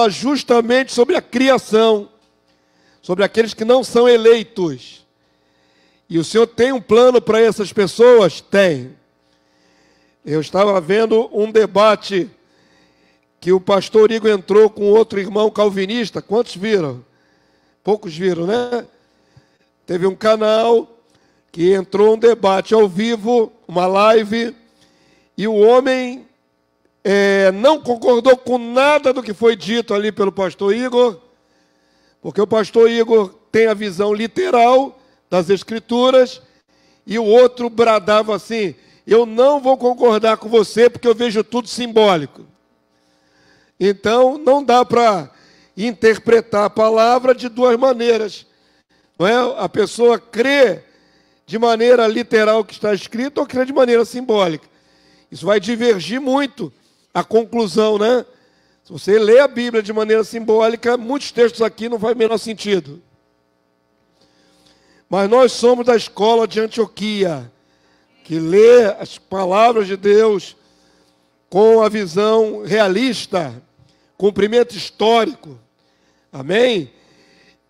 justamente sobre a criação, sobre aqueles que não são eleitos. E o Senhor tem um plano para essas pessoas? Tem. Eu estava vendo um debate que o pastor Igor entrou com outro irmão calvinista. Quantos viram? Poucos viram, né? Teve um canal que entrou um debate ao vivo, uma live, e o homem não concordou com nada do que foi dito ali pelo pastor Igor, porque o pastor Igor tem a visão literal das Escrituras, e o outro bradava assim: eu não vou concordar com você porque eu vejo tudo simbólico. Então, não dá para interpretar a palavra de duas maneiras. Não é? A pessoa crê de maneira literal o que está escrito ou crê de maneira simbólica. Isso vai divergir muito a conclusão, né? Se você lê a Bíblia de maneira simbólica, muitos textos aqui não fazem o menor sentido. Mas nós somos da escola de Antioquia, que lê as palavras de Deus com a visão realista, cumprimento histórico. Amém?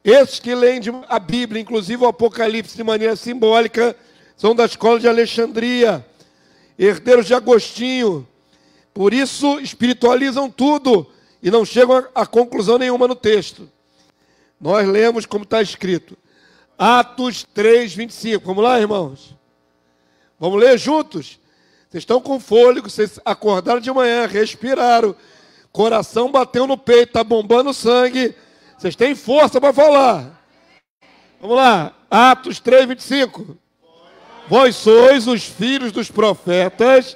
Esses que leem a Bíblia, inclusive o Apocalipse, de maneira simbólica, são da escola de Alexandria, herdeiros de Agostinho. Por isso, espiritualizam tudo e não chegam a conclusão nenhuma no texto. Nós lemos como está escrito. Atos 3, 25. Vamos lá, irmãos? Vamos ler juntos? Vocês estão com fôlego, vocês acordaram de manhã, respiraram, coração bateu no peito, está bombando sangue. Vocês têm força para falar. Vamos lá. Atos 3, 25. Vós sois os filhos dos profetas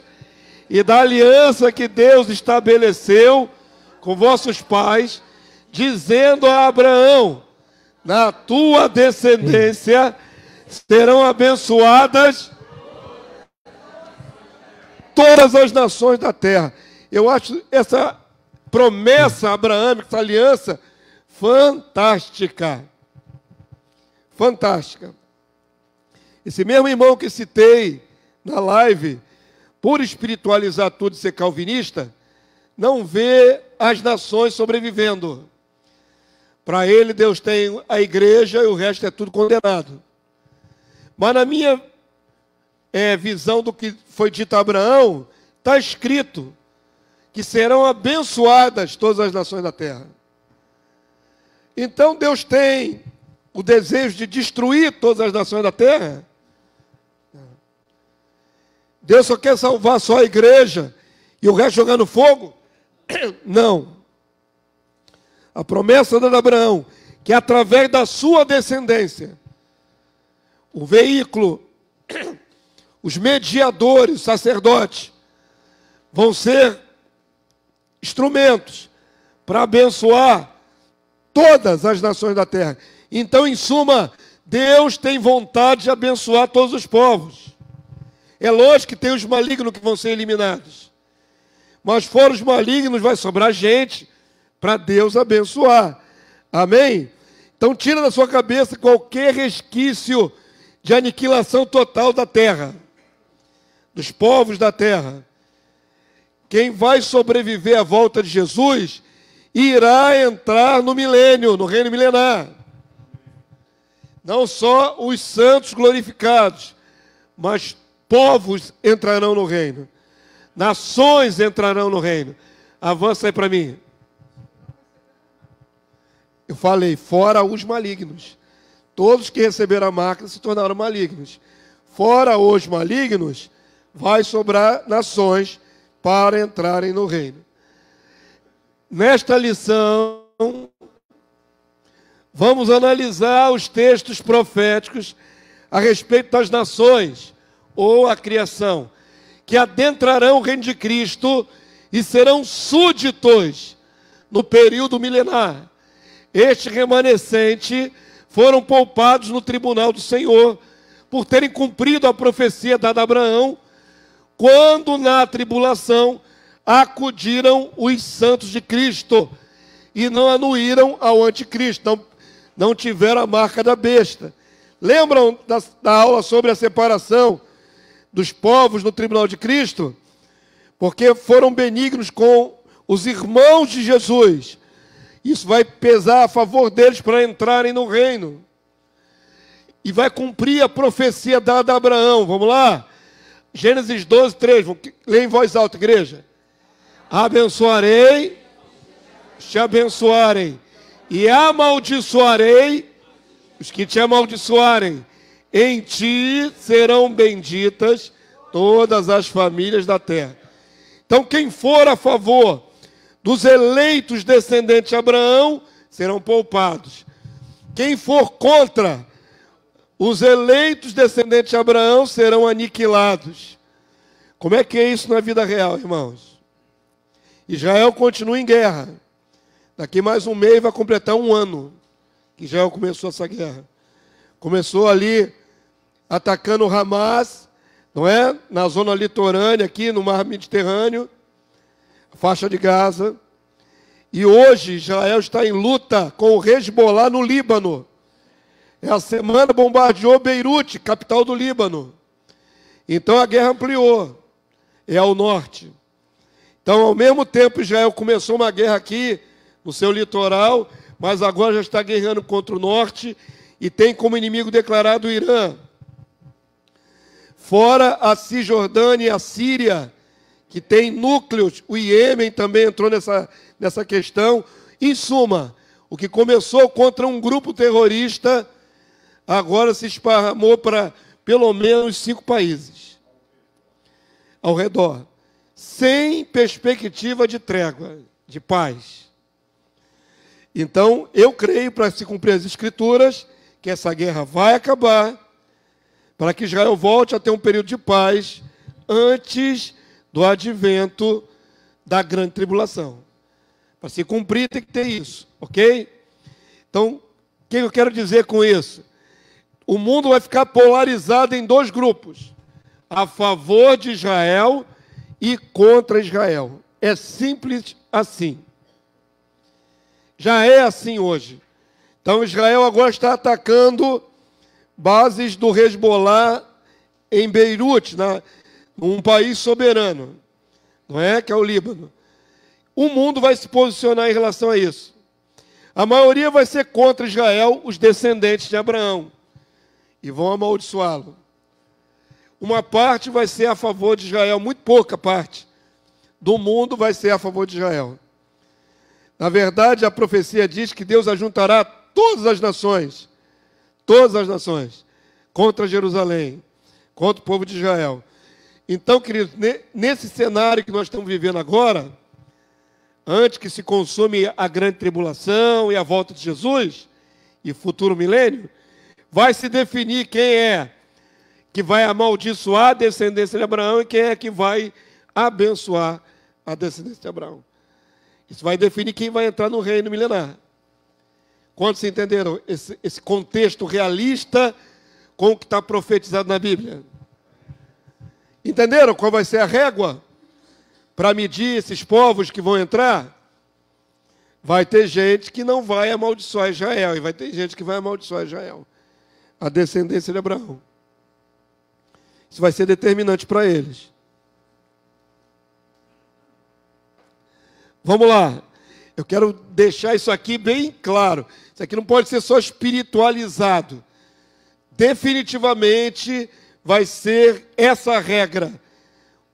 e da aliança que Deus estabeleceu com vossos pais, dizendo a Abraão: na tua descendência serão abençoadas todas as nações da terra. Eu acho essa promessa abraâmica, essa aliança, fantástica. Fantástica. Esse mesmo irmão que citei na live, por espiritualizar tudo e ser calvinista, não vê as nações sobrevivendo. Para ele, Deus tem a igreja e o resto é tudo condenado. Mas na minha visão do que foi dito a Abraão, está escrito que serão abençoadas todas as nações da terra. Então Deus tem o desejo de destruir todas as nações da terra? Deus só quer salvar só a igreja e o resto jogar no fogo? Não. A promessa dada a Abraão, que através da sua descendência, o veículo, os mediadores, os sacerdotes, vão ser instrumentos para abençoar todas as nações da terra. Então, em suma, Deus tem vontade de abençoar todos os povos. É lógico que tem os malignos que vão ser eliminados. Mas fora os malignos, vai sobrar gente para Deus abençoar. Amém? Então, tira da sua cabeça qualquer resquício de aniquilação total da terra, dos povos da terra. Quem vai sobreviver à volta de Jesus irá entrar no milênio, no reino milenar. Não só os santos glorificados, mas povos entrarão no reino. Nações entrarão no reino. Avança aí para mim. Eu falei, fora os malignos. Todos que receberam a marca se tornaram malignos. Fora os malignos, vai sobrar nações para entrarem no reino. Nesta lição, vamos analisar os textos proféticos a respeito das nações, ou a criação, que adentrarão o reino de Cristo e serão súditos no período milenar. Este remanescente foram poupados no tribunal do Senhor por terem cumprido a profecia dada a Abraão, quando na tribulação acudiram os santos de Cristo e não anuíram ao anticristo, não tiveram a marca da besta. Lembram da aula sobre a separação dos povos no tribunal de Cristo? Porque foram benignos com os irmãos de Jesus, Isso vai pesar a favor deles para entrarem no reino. E vai cumprir a profecia dada a Abraão. Vamos lá? Gênesis 12, 3. Lê em voz alta, igreja. Abençoarei, te abençoarem, e amaldiçoarei os que te amaldiçoarem. Em ti serão benditas todas as famílias da terra. Então, quem for a favor dos eleitos descendentes de Abraão, serão poupados. Quem for contra os eleitos descendentes de Abraão, serão aniquilados. Como é que é isso na vida real, irmãos? Israel continua em guerra. Daqui mais um mês vai completar um ano que Israel começou essa guerra. Começou ali atacando o Hamas, não é? Na zona litorânea, aqui no mar Mediterrâneo, a faixa de Gaza. E hoje Israel está em luta com o Hezbollah no Líbano. Essa semana bombardeou Beirute, capital do Líbano. Então a guerra ampliou. É ao norte. Então, ao mesmo tempo, Israel começou uma guerra aqui no seu litoral, mas agora já está guerreando contra o norte e tem como inimigo declarado o Irã. Fora a Cisjordânia e a Síria, que tem núcleos, o Iêmen também entrou nessa questão. Em suma, o que começou contra um grupo terrorista, agora se esparramou para pelo menos 5 países ao redor, sem perspectiva de trégua, de paz. Então, eu creio, para se cumprir as Escrituras, que essa guerra vai acabar, para que Israel volte a ter um período de paz antes do advento da grande tribulação. Para se cumprir, tem que ter isso, ok? Então, o que eu quero dizer com isso? O mundo vai ficar polarizado em 2 grupos, a favor de Israel e contra Israel. É simples assim. Já é assim hoje. Então Israel agora está atacando bases do Hezbollah em Beirute, num país soberano, não é? Que é o Líbano. O mundo vai se posicionar em relação a isso. A maioria vai ser contra Israel, os descendentes de Abraão, e vão amaldiçoá-lo. Uma parte vai ser a favor de Israel, muito pouca parte do mundo vai ser a favor de Israel. Na verdade, a profecia diz que Deus ajuntará todas as nações, contra Jerusalém, contra o povo de Israel. Então, queridos, nesse cenário que nós estamos vivendo agora, antes que se consome a grande tribulação e a volta de Jesus, e futuro milênio, vai se definir quem é que vai amaldiçoar a descendência de Abraão e quem é que vai abençoar a descendência de Abraão. Isso vai definir quem vai entrar no reino milenar. Quantos entenderam esse contexto realista com o que está profetizado na Bíblia? Entenderam qual vai ser a régua para medir esses povos que vão entrar? Vai ter gente que não vai amaldiçoar Israel, e vai ter gente que vai amaldiçoar Israel, a descendência de Abraão. Isso vai ser determinante para eles. Vamos lá. Eu quero deixar isso aqui bem claro. Isso aqui não pode ser só espiritualizado. Definitivamente vai ser essa regra.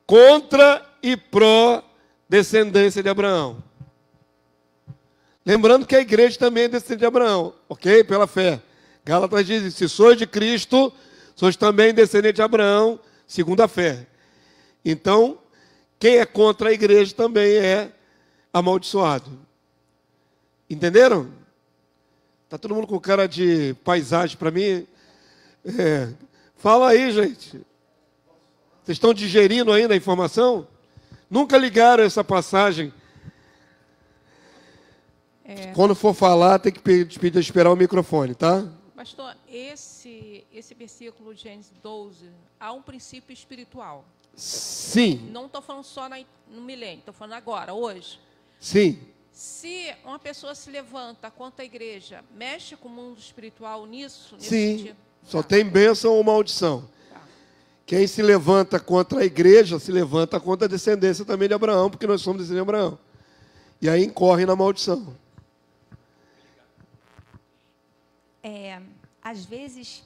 Contra e pró descendência de Abraão. Lembrando que a igreja também é descendente de Abraão, ok? Pela fé. Gálatas diz: se sois de Cristo, sois também descendente de Abraão, segundo a fé. Então, quem é contra a igreja também é amaldiçoado. Entenderam? Está todo mundo com cara de paisagem para mim? Fala aí, gente. Vocês estão digerindo ainda a informação? Nunca ligaram essa passagem? Quando for falar, tem que pedir esperar o microfone, tá? Pastor, esse versículo de Gênesis 12, há um princípio espiritual. Sim. Não estou falando só no milênio, estou falando agora, hoje. Sim. Se uma pessoa se levanta contra a igreja, mexe com o mundo espiritual nisso? Nesse Sim. sentido? Só tem bênção ou maldição. Tá. Quem se levanta contra a igreja, se levanta contra a descendência também de Abraão, porque nós somos descendentes de Abraão. E aí incorre na maldição. às vezes,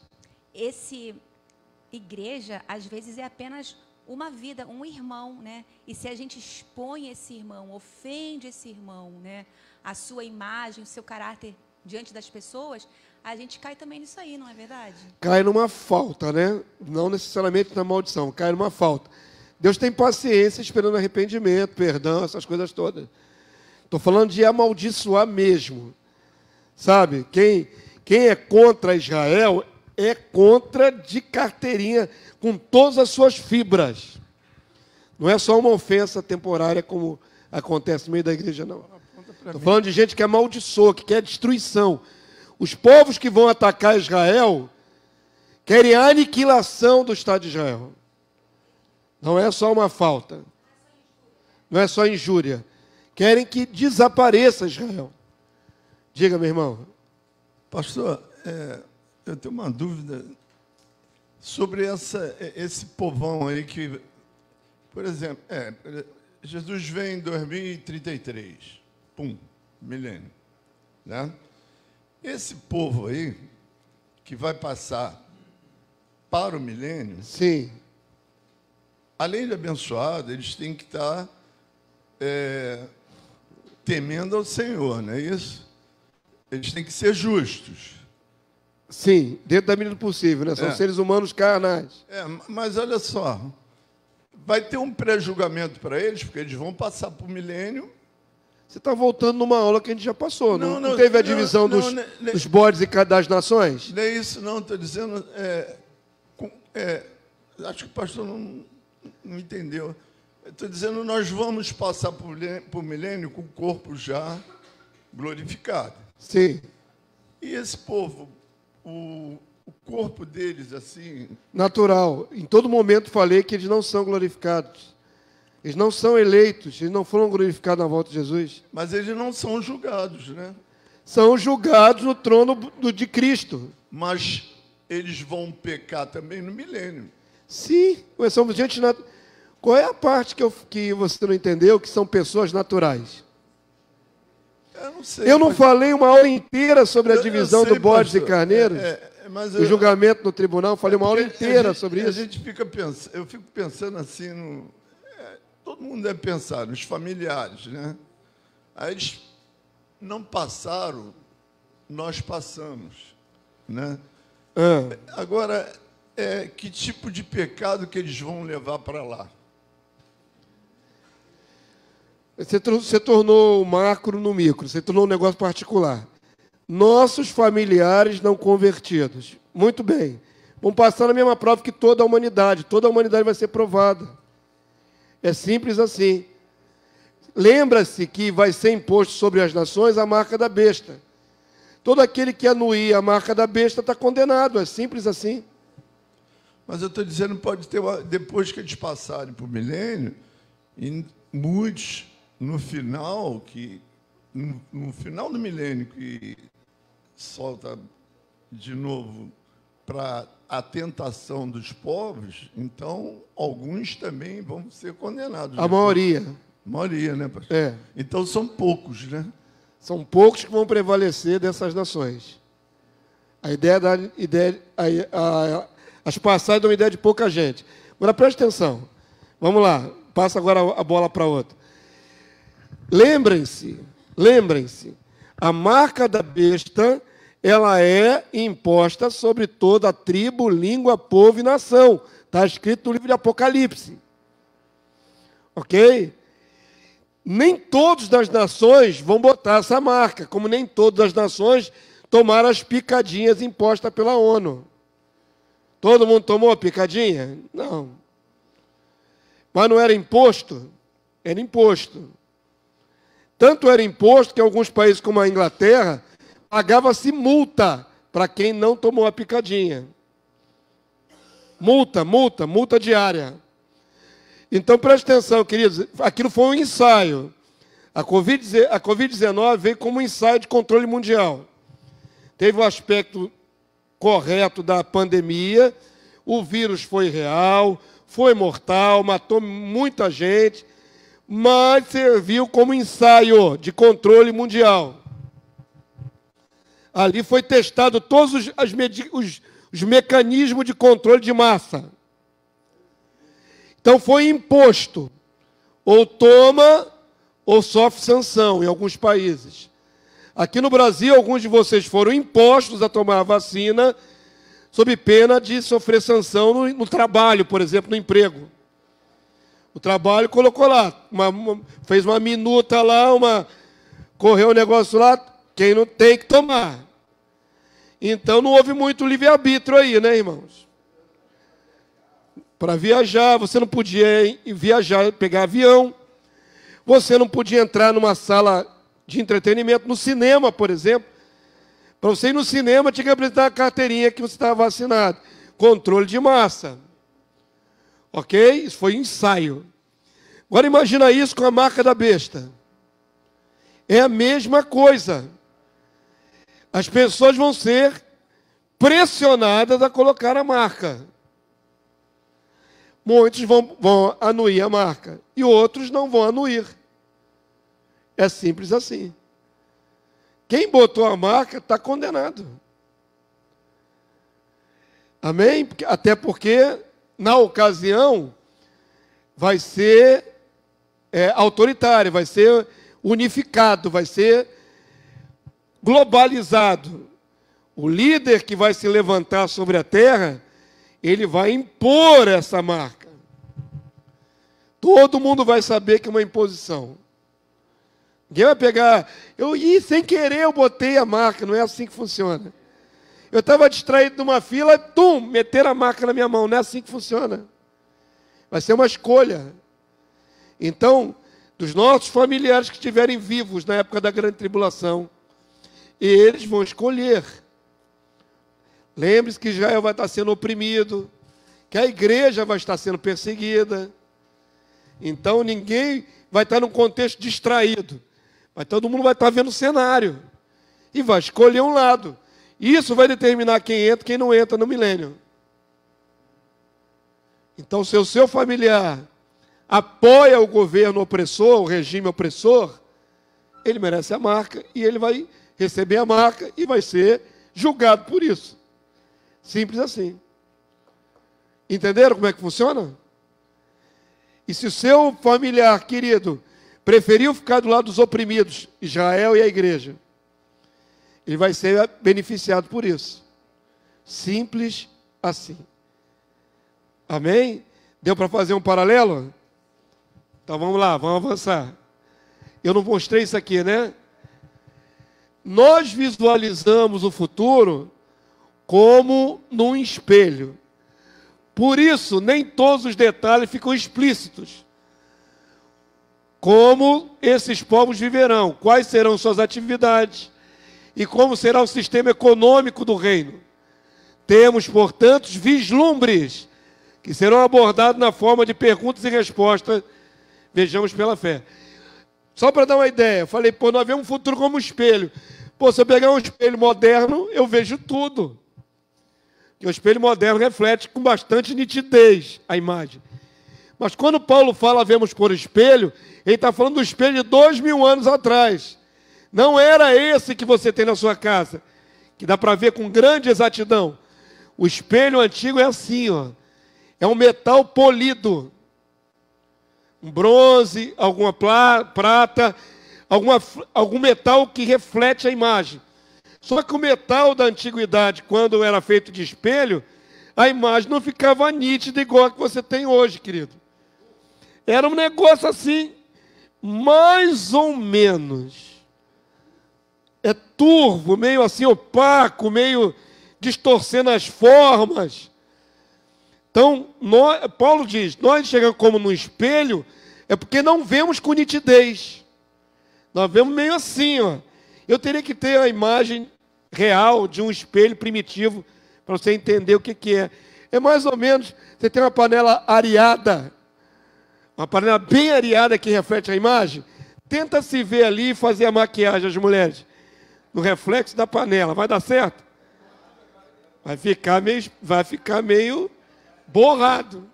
igreja, às vezes, é apenas uma vida, um irmão, né? E se a gente expõe esse irmão, ofende esse irmão, né? A sua imagem, o seu caráter diante das pessoas, a gente cai também nisso aí, não é verdade? Cai numa falta, né? Não necessariamente na maldição, cai numa falta. Deus tem paciência esperando arrependimento, perdão, essas coisas todas. Estou falando de amaldiçoar mesmo. Sabe? Quem é contra Israel é contra de carteirinha, com todas as suas fibras. Não é só uma ofensa temporária, como acontece no meio da igreja, não. Estou falando de gente que amaldiçoa, que quer destruição. Os povos que vão atacar Israel querem a aniquilação do Estado de Israel. Não é só uma falta. Não é só injúria. Querem que desapareça Israel. Diga, meu irmão. Pastor, eu tenho uma dúvida sobre esse povão aí que, por exemplo, Jesus vem em 2033, milênio, né? Esse povo aí, que vai passar para o milênio, sim, além de abençoado, eles têm que estar temendo ao Senhor, não é isso? Eles têm que ser justos. Sim, dentro da medida do possível, né? São seres humanos carnais. Mas olha só, vai ter um pré-julgamento para eles, porque eles vão passar por milênio. Você está voltando numa aula que a gente já passou, não teve a divisão dos bodes e das nações? Não é isso, não, estou dizendo... acho que o pastor não entendeu. Estou dizendo, nós vamos passar por milênio com o corpo já glorificado. Sim. E esse povo, o corpo deles, assim... Natural. Em todo momento falei que eles não são glorificados. Eles não são eleitos, eles não foram glorificados na volta de Jesus. Mas eles não são julgados, né? São julgados no trono de Cristo. Mas eles vão pecar também no milênio. Sim, mas são gente natural. Qual é a parte que você não entendeu, que são pessoas naturais? Eu não sei. Eu não falei uma hora inteira sobre a divisão do bodes e carneiros? O julgamento no tribunal, falei uma hora inteira sobre isso. A gente fica pensando, eu fico pensando assim, todo mundo deve pensar, nos familiares, né? Aí eles não passaram, nós passamos, né? Agora, que tipo de pecado que eles vão levar para lá? Você tornou o macro no micro, você tornou um negócio particular. Nossos familiares não convertidos. Muito bem. Vão passar na mesma prova que toda a humanidade. Toda a humanidade vai ser provada. É simples assim. Lembra-se que vai ser imposto sobre as nações a marca da besta. Todo aquele que anuir a marca da besta está condenado. É simples assim. Mas eu estou dizendo, pode ter, depois que eles passarem por milênio, e muitos... No final do milênio, que solta de novo para a tentação dos povos, então alguns também vão ser condenados. A maioria. A maioria, né, pastor? Então são poucos, né? São poucos que vão prevalecer dessas nações. As passagens dão uma ideia de pouca gente. Agora preste atenção. Vamos lá, passa agora a bola para outra. Lembrem-se, a marca da besta, ela é imposta sobre toda a tribo, língua, povo e nação. Está escrito no livro de Apocalipse. Ok? Nem todas as nações vão botar essa marca, como nem todas as nações tomaram as picadinhas impostas pela ONU. Todo mundo tomou a picadinha? Não. Mas não era imposto? Era imposto. Tanto era imposto que alguns países, como a Inglaterra, pagava-se multa para quem não tomou a picadinha. Multa diária. Então, preste atenção, queridos, aquilo foi um ensaio. A Covid-19 veio como um ensaio de controle mundial. Teve o aspecto correto da pandemia, o vírus foi real, foi mortal, matou muita gente, mas serviu como ensaio de controle mundial. Ali foi testado todos os mecanismos de controle de massa. Então foi imposto, ou toma, ou sofre sanção em alguns países. Aqui no Brasil, alguns de vocês foram impostos a tomar a vacina sob pena de sofrer sanção no trabalho, por exemplo, no emprego. O trabalho colocou lá, fez uma minuta lá, correu um negócio lá, quem não tem que tomar. Então não houve muito livre-arbítrio aí, né, irmãos? Para viajar, você não podia viajar, pegar avião, você não podia entrar numa sala de entretenimento, no cinema, por exemplo. Para você ir no cinema, tinha que apresentar a carteirinha que você estava vacinado. Controle de massa. Ok? Isso foi ensaio. Agora imagina isso com a marca da besta. É a mesma coisa. As pessoas vão ser pressionadas a colocar a marca. Muitos vão anuir a marca e outros não vão anuir. É simples assim. Quem botou a marca está condenado. Amém? Até porque, na ocasião, vai ser autoritário, vai ser unificado, vai ser globalizado. O líder que vai se levantar sobre a terra, ele vai impor essa marca. Todo mundo vai saber que é uma imposição. Ninguém vai pegar, sem querer eu botei a marca, não é assim que funciona. Eu estava distraído numa fila, meteram a marca na minha mão, não é assim que funciona. Vai ser uma escolha. Então, dos nossos familiares que estiverem vivos na época da grande tribulação, eles vão escolher. Lembre-se que Israel vai estar sendo oprimido, que a igreja vai estar sendo perseguida. Então, ninguém vai estar num contexto distraído. Mas todo mundo vai estar vendo o cenário. E vai escolher um lado. Isso vai determinar quem entra e quem não entra no milênio. Então, se o seu familiar apoia o governo opressor, o regime opressor, ele merece a marca e ele vai receber a marca e vai ser julgado por isso. Simples assim. Entenderam como é que funciona? E se o seu familiar querido preferiu ficar do lado dos oprimidos, Israel e a igreja, ele vai ser beneficiado por isso. Simples assim. Amém? Deu para fazer um paralelo? Então vamos lá, vamos avançar. Eu não mostrei isso aqui, né? Nós visualizamos o futuro como num espelho. Por isso, nem todos os detalhes ficam explícitos. Como esses povos viverão, quais serão suas atividades e como será o sistema econômico do reino. Temos, portanto, vislumbres que serão abordados na forma de perguntas e respostas. Vejamos pela fé. Só para dar uma ideia, eu falei, nós vemos um futuro como um espelho. Se eu pegar um espelho moderno, eu vejo tudo. Porque o espelho moderno reflete com bastante nitidez a imagem. Mas quando Paulo fala, vemos por espelho, ele está falando do espelho de 2000 anos atrás. Não era esse que você tem na sua casa, que dá para ver com grande exatidão. O espelho antigo é assim, ó. É um metal polido. Um bronze, alguma prata, algum metal que reflete a imagem. Só que o metal da antiguidade, quando era feito de espelho, a imagem não ficava nítida igual a que você tem hoje, querido. Era um negócio assim, mais ou menos. É turvo, meio assim opaco, meio distorcendo as formas. Então, Paulo diz, nós chegamos como no espelho, é porque não vemos com nitidez. Nós vemos meio assim, ó. Eu teria que ter a imagem real de um espelho primitivo para você entender o que é. É mais ou menos, você tem uma panela areada, uma panela bem areada que reflete a imagem. Tenta se ver ali e fazer a maquiagem das mulheres no reflexo da panela. Vai dar certo? Vai ficar meio borrado.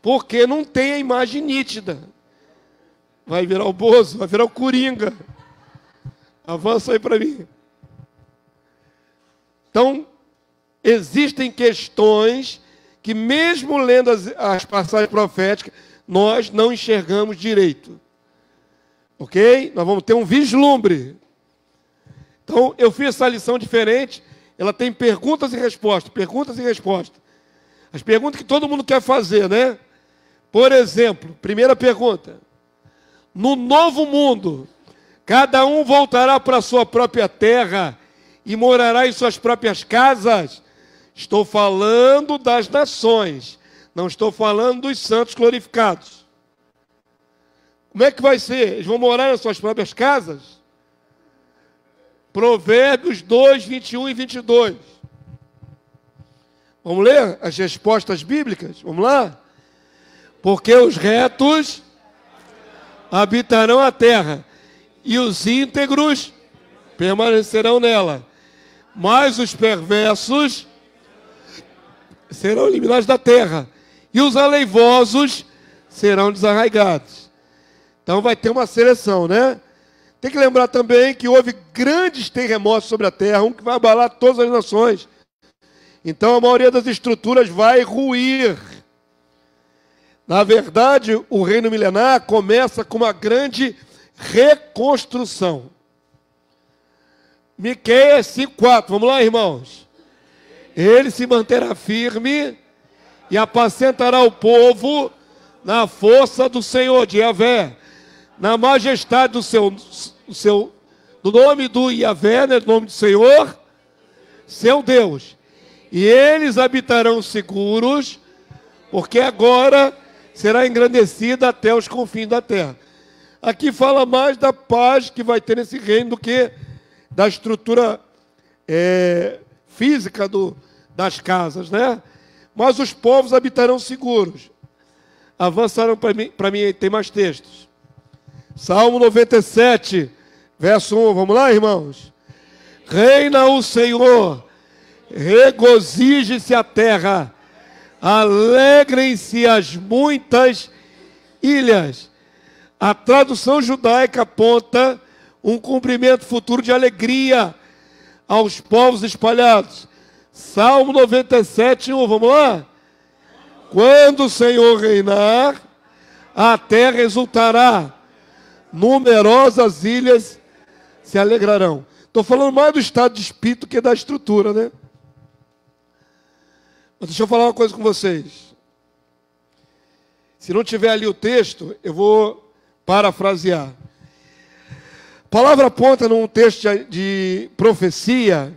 Porque não tem a imagem nítida. Vai virar o Bozo, vai virar o Coringa. Avança aí para mim. Então, existem questões que, mesmo lendo as passagens proféticas, nós não enxergamos direito. Ok? Nós vamos ter um vislumbre. Então, eu fiz essa lição diferente. Ela tem perguntas e respostas. Perguntas e respostas. As perguntas que todo mundo quer fazer, né? Por exemplo, primeira pergunta. No novo mundo, cada um voltará para a sua própria terra e morará em suas próprias casas? Estou falando das nações. Não estou falando dos santos glorificados. Como é que vai ser? Eles vão morar nas suas próprias casas? Provérbios 2, 21 e 22. Vamos ler as respostas bíblicas? Vamos lá? Porque os retos habitarão a terra, e os íntegros permanecerão nela. Mas os perversos serão eliminados da terra, e os aleivosos serão desarraigados. Então vai ter uma seleção, né? Tem que lembrar também que houve grandes terremotos sobre a terra, um que vai abalar todas as nações. Então a maioria das estruturas vai ruir. Na verdade, o reino milenar começa com uma grande reconstrução. Miqueias 5:4, vamos lá, irmãos. Ele se manterá firme e apacentará o povo na força do Senhor, de Yahvé, na majestade do nome do Yahvé, né, do nome do Senhor, seu Deus. E eles habitarão seguros, porque agora será engrandecida até os confins da terra. Aqui fala mais da paz que vai ter nesse reino do que da estrutura física das casas, né? Mas os povos habitarão seguros. Avançaram para mim, tem mais textos. Salmo 97, verso 1. Vamos lá, irmãos? Reina o Senhor, regozije-se a terra, alegrem-se as muitas ilhas. A tradução judaica aponta um cumprimento futuro de alegria aos povos espalhados. Salmo 97, 1, vamos lá? Quando o Senhor reinar, a terra exultará, numerosas ilhas se alegrarão. Estou falando mais do estado de espírito que da estrutura, né? Mas deixa eu falar uma coisa com vocês. Se não tiver ali o texto, eu vou parafrasear. A palavra aponta num texto de profecia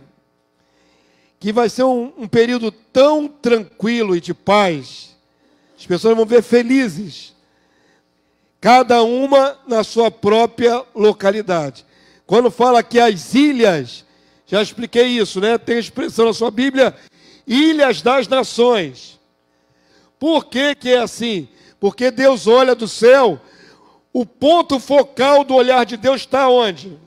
que vai ser um período tão tranquilo e de paz. As pessoas vão ver felizes, cada uma na sua própria localidade. Quando fala que as ilhas, já expliquei isso, né? Tem expressão na sua Bíblia, ilhas das nações. Por que que é assim? Porque Deus olha do céu, o ponto focal do olhar de Deus está onde?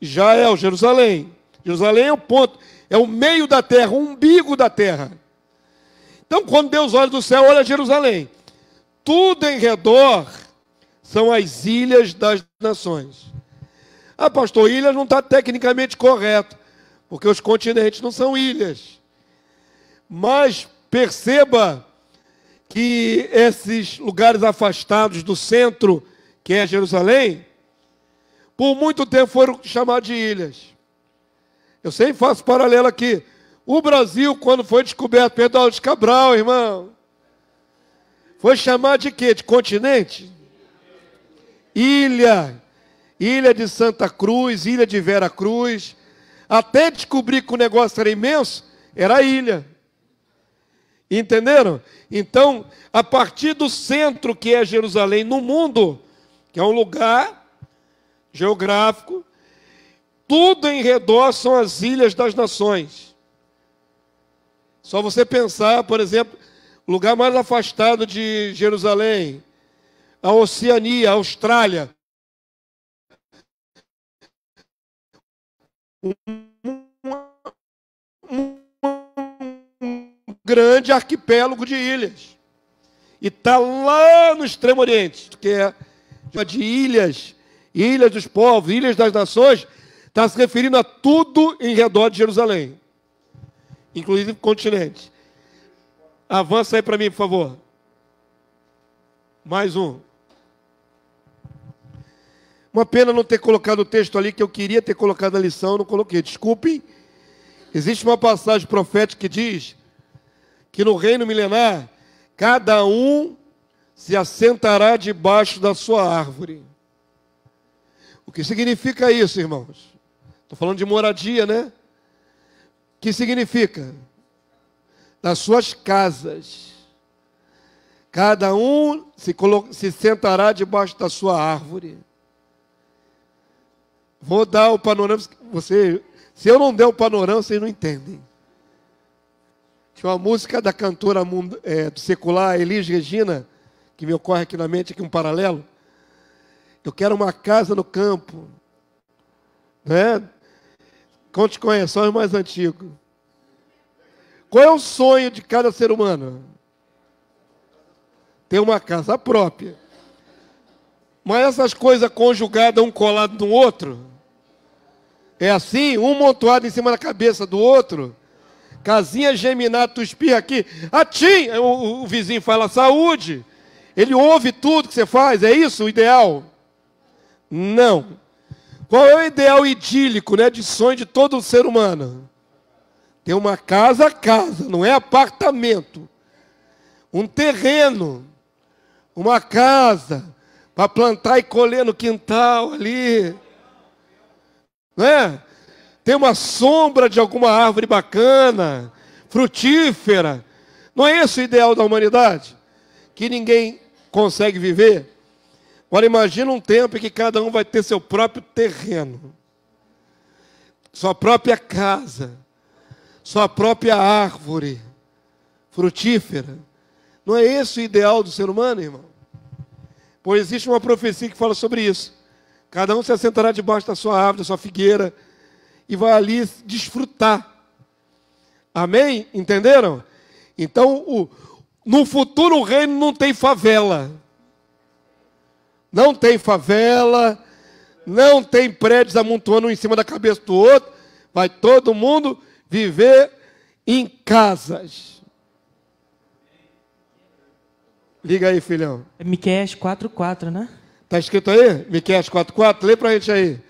Israel, Jerusalém. Jerusalém é o ponto, é o meio da terra, o umbigo da terra. Então, quando Deus olha do céu, olha Jerusalém. Tudo em redor são as ilhas das nações. Ah, pastor, ilhas não está tecnicamente correto, porque os continentes não são ilhas. Mas perceba que esses lugares afastados do centro, que é Jerusalém, por muito tempo foram chamados de ilhas. Eu sempre faço paralelo aqui. O Brasil, quando foi descoberto, Pedro Álvares Cabral, irmão, foi chamado de quê? De continente? Ilha. Ilha de Santa Cruz, ilha de Vera Cruz. Até descobrir que o negócio era imenso, era ilha. Entenderam? Então, a partir do centro que é Jerusalém no mundo, que é um lugar geográfico, tudo em redor são as ilhas das nações. Só você pensar, por exemplo, o lugar mais afastado de Jerusalém, a Oceania, a Austrália. Um grande arquipélago de ilhas. E está lá no Extremo Oriente, que é de ilhas, ilhas dos povos, ilhas das nações, está se referindo a tudo em redor de Jerusalém. inclusive continente. Avança aí para mim, por favor. Mais um. Uma pena não ter colocado o texto ali, que eu queria ter colocado a lição, não coloquei. Desculpem. Existe uma passagem profética que diz que no reino milenar, cada um se assentará debaixo da sua árvore. O que significa isso, irmãos? Estou falando de moradia, né? O que significa? Das suas casas. Cada um se sentará debaixo da sua árvore. Vou dar o panorama. Se eu não der o panorama, vocês não entendem. Tinha uma música da cantora do secular, Elis Regina, que me ocorre aqui na mente, aqui um paralelo. Eu quero uma casa no campo. Né? Quantos conhecem? Só os mais antigos. Qual é o sonho de cada ser humano? Ter uma casa própria. Mas essas coisas conjugadas, um colado no outro, é assim, um montuado em cima da cabeça do outro, casinha geminada, tu espirra aqui, atim! O vizinho fala saúde, ele ouve tudo que você faz, é isso o ideal? Não. Qual é o ideal idílico, né, de sonho de todo ser humano? Ter uma casa, não é apartamento. Um terreno, uma casa, para plantar e colher no quintal ali. Não é? Ter uma sombra de alguma árvore bacana, frutífera. Não é esse o ideal da humanidade? Que ninguém consegue viver? Agora imagina um tempo em que cada um vai ter seu próprio terreno, sua própria casa, sua própria árvore frutífera. Não é esse o ideal do ser humano, irmão? Pois existe uma profecia que fala sobre isso. Cada um se assentará debaixo da sua árvore, da sua figueira, e vai ali desfrutar. Amém? Entenderam? Então, no futuro reino não tem favela. Não tem favela, não tem prédios amontoando um em cima da cabeça do outro. Vai todo mundo viver em casas. Liga aí, filhão. É Miqueias 4:4, né? Está escrito aí? Miqueias 4:4? Lê para a gente aí.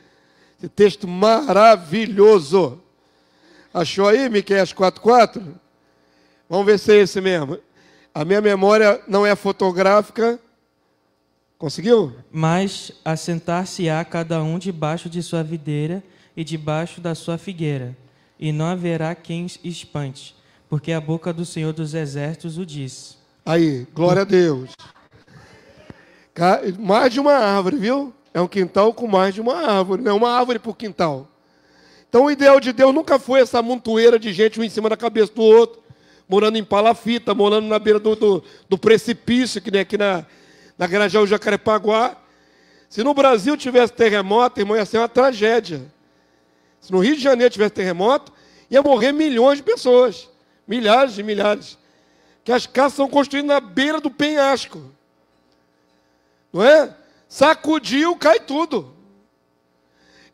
Esse texto maravilhoso. Achou aí, Miqueias 4:4? Vamos ver se é esse mesmo. A minha memória não é fotográfica. Conseguiu? Mas assentar-se-á cada um debaixo de sua videira e debaixo da sua figueira, e não haverá quem espante, porque a boca do Senhor dos Exércitos o disse. Aí, glória a Deus. Mais de uma árvore, viu? É um quintal com mais de uma árvore, não é uma árvore por quintal. Então o ideal de Deus nunca foi essa montoeira de gente um em cima da cabeça do outro, morando em palafita, morando na beira do precipício, que nem aqui na Grajaú Jacarepaguá. Se no Brasil tivesse terremoto, irmão, ia ser uma tragédia. Se no Rio de Janeiro tivesse terremoto, ia morrer milhões de pessoas. Milhares e milhares. Que as casas são construídas na beira do penhasco. Não é? Sacudiu, cai tudo.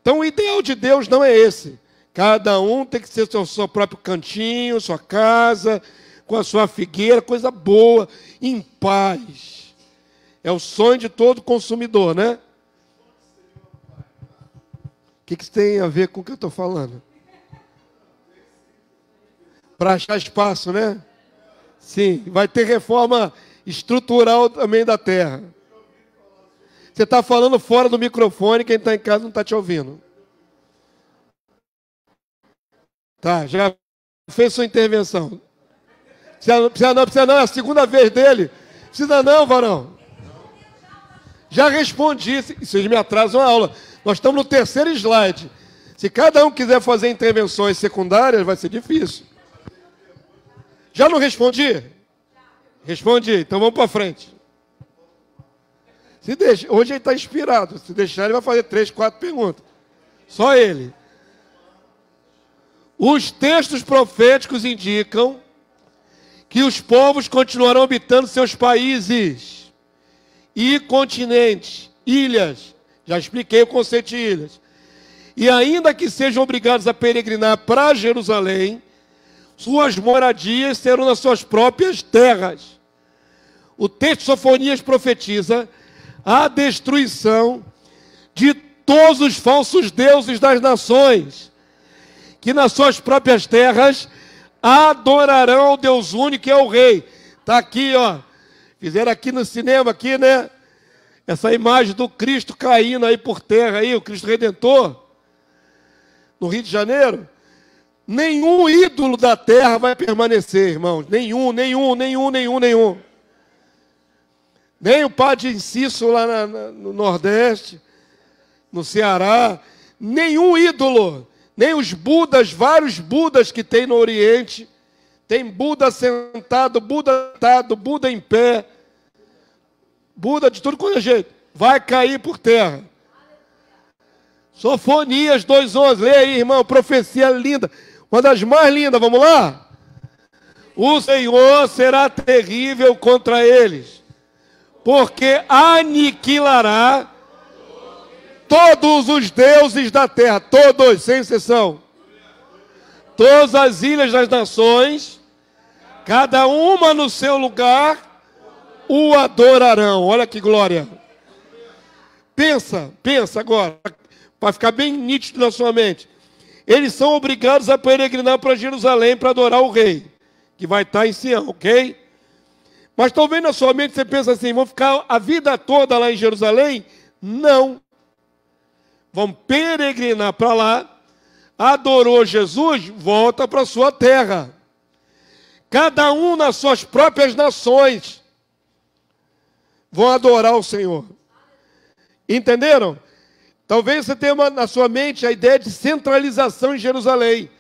Então o ideal de Deus não é esse. Cada um tem que ter seu próprio cantinho, sua casa, com a sua figueira, coisa boa, em paz. É o sonho de todo consumidor, né? O que isso tem a ver com o que eu estou falando? Para achar espaço, né? Sim, vai ter reforma estrutural também da terra. Você está falando fora do microfone, quem está em casa não está te ouvindo. Tá, já fez sua intervenção. Precisa não, é a segunda vez dele. Precisa não, varão. Já respondi, vocês me atrasam a aula. Nós estamos no terceiro slide. Se cada um quiser fazer intervenções secundárias, vai ser difícil. Já não respondi? Respondi, então vamos para frente. Se deixa, hoje ele está inspirado. Se deixar, ele vai fazer 3, 4 perguntas. Só ele. Os textos proféticos indicam que os povos continuarão habitando seus países e continentes, ilhas. Já expliquei o conceito de ilhas. E ainda que sejam obrigados a peregrinar para Jerusalém, suas moradias serão nas suas próprias terras. O texto de Sofonias profetiza a destruição de todos os falsos deuses das nações, que nas suas próprias terras adorarão ao Deus único, que é o Rei. Está aqui, ó. Fizeram aqui no cinema, aqui, né? Essa imagem do Cristo caindo aí por terra, aí, o Cristo Redentor, no Rio de Janeiro. Nenhum ídolo da terra vai permanecer, irmãos. Nenhum. Nem o Padre Inciso lá no Nordeste, no Ceará. Nenhum ídolo. Nem os Budas, vários Budas que tem no Oriente. Tem Buda sentado, Buda deitado, Buda em pé. Buda de tudo quanto é jeito. Vai cair por terra. Sofonias 2:11. Lê aí, irmão. Profecia linda. Uma das mais lindas. Vamos lá? O Senhor será terrível contra eles, porque aniquilará todos os deuses da terra. Todos, sem exceção. Todas as ilhas das nações, cada uma no seu lugar, o adorarão. Olha que glória. Pensa agora, para ficar bem nítido na sua mente. Eles são obrigados a peregrinar para Jerusalém para adorar o Rei, que vai estar em Sião, ok? Mas talvez na sua mente você pense assim, vão ficar a vida toda lá em Jerusalém? Não. Vão peregrinar para lá, adorou Jesus, volta para a sua terra. Cada um nas suas próprias nações vão adorar o Senhor. Entenderam? Talvez você tenha na sua mente a ideia de centralização em Jerusalém.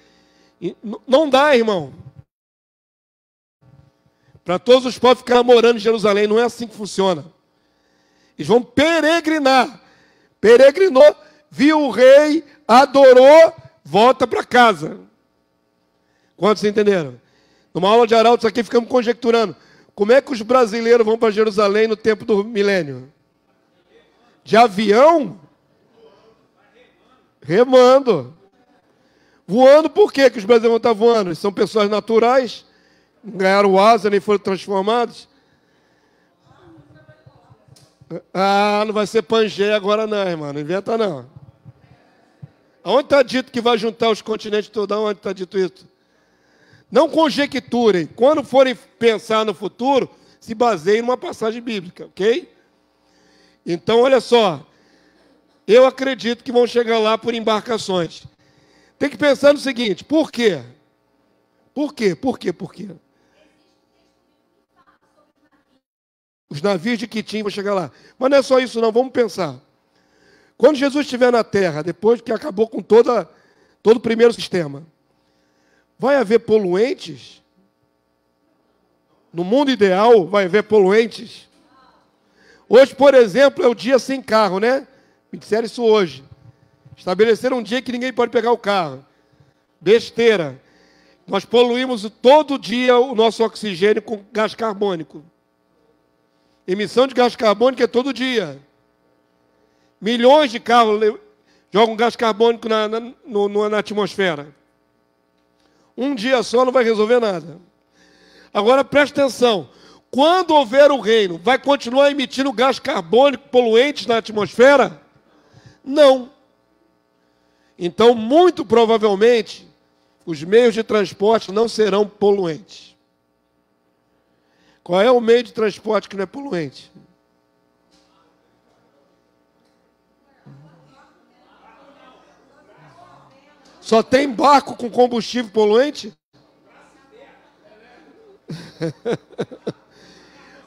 Não dá, irmão. Para todos os povos ficarem morando em Jerusalém, não é assim que funciona. Eles vão peregrinar. Peregrinou, viu o rei, adorou, volta para casa. Quantos entenderam? Numa aula de arautos aqui ficamos conjecturando. Como é que os brasileiros vão para Jerusalém no tempo do milênio? De avião? Remando. Voando, por quê que os brasileiros vão estar voando? Eles são pessoas naturais, não ganharam asa, nem foram transformados. Ah, não vai ser Pangeia agora não, irmão. Não inventa não. Aonde está dito que vai juntar os continentes todos? Aonde está dito isso? Não conjecturem. Quando forem pensar no futuro, se baseiem numa passagem bíblica, ok? Então, olha só. Eu acredito que vão chegar lá por embarcações. Tem que pensar no seguinte, por quê? Por quê? Os navios de Quitim vão chegar lá. Mas não é só isso não, vamos pensar. Quando Jesus estiver na terra, depois que acabou com todo o primeiro sistema, vai haver poluentes? No mundo ideal, vai haver poluentes? Hoje, por exemplo, é o dia sem carro, né? Me disseram isso hoje. Estabeleceram um dia que ninguém pode pegar o carro. Besteira. Nós poluímos todo dia o nosso oxigênio com gás carbônico. Emissão de gás carbônico é todo dia. Milhões de carros jogam gás carbônico na atmosfera. Um dia só não vai resolver nada. Agora preste atenção. Quando houver o reino, vai continuar emitindo gás carbônico poluentes na atmosfera? Não. Então, muito provavelmente, os meios de transporte não serão poluentes. Qual é o meio de transporte que não é poluente? Só tem barco com combustível poluente?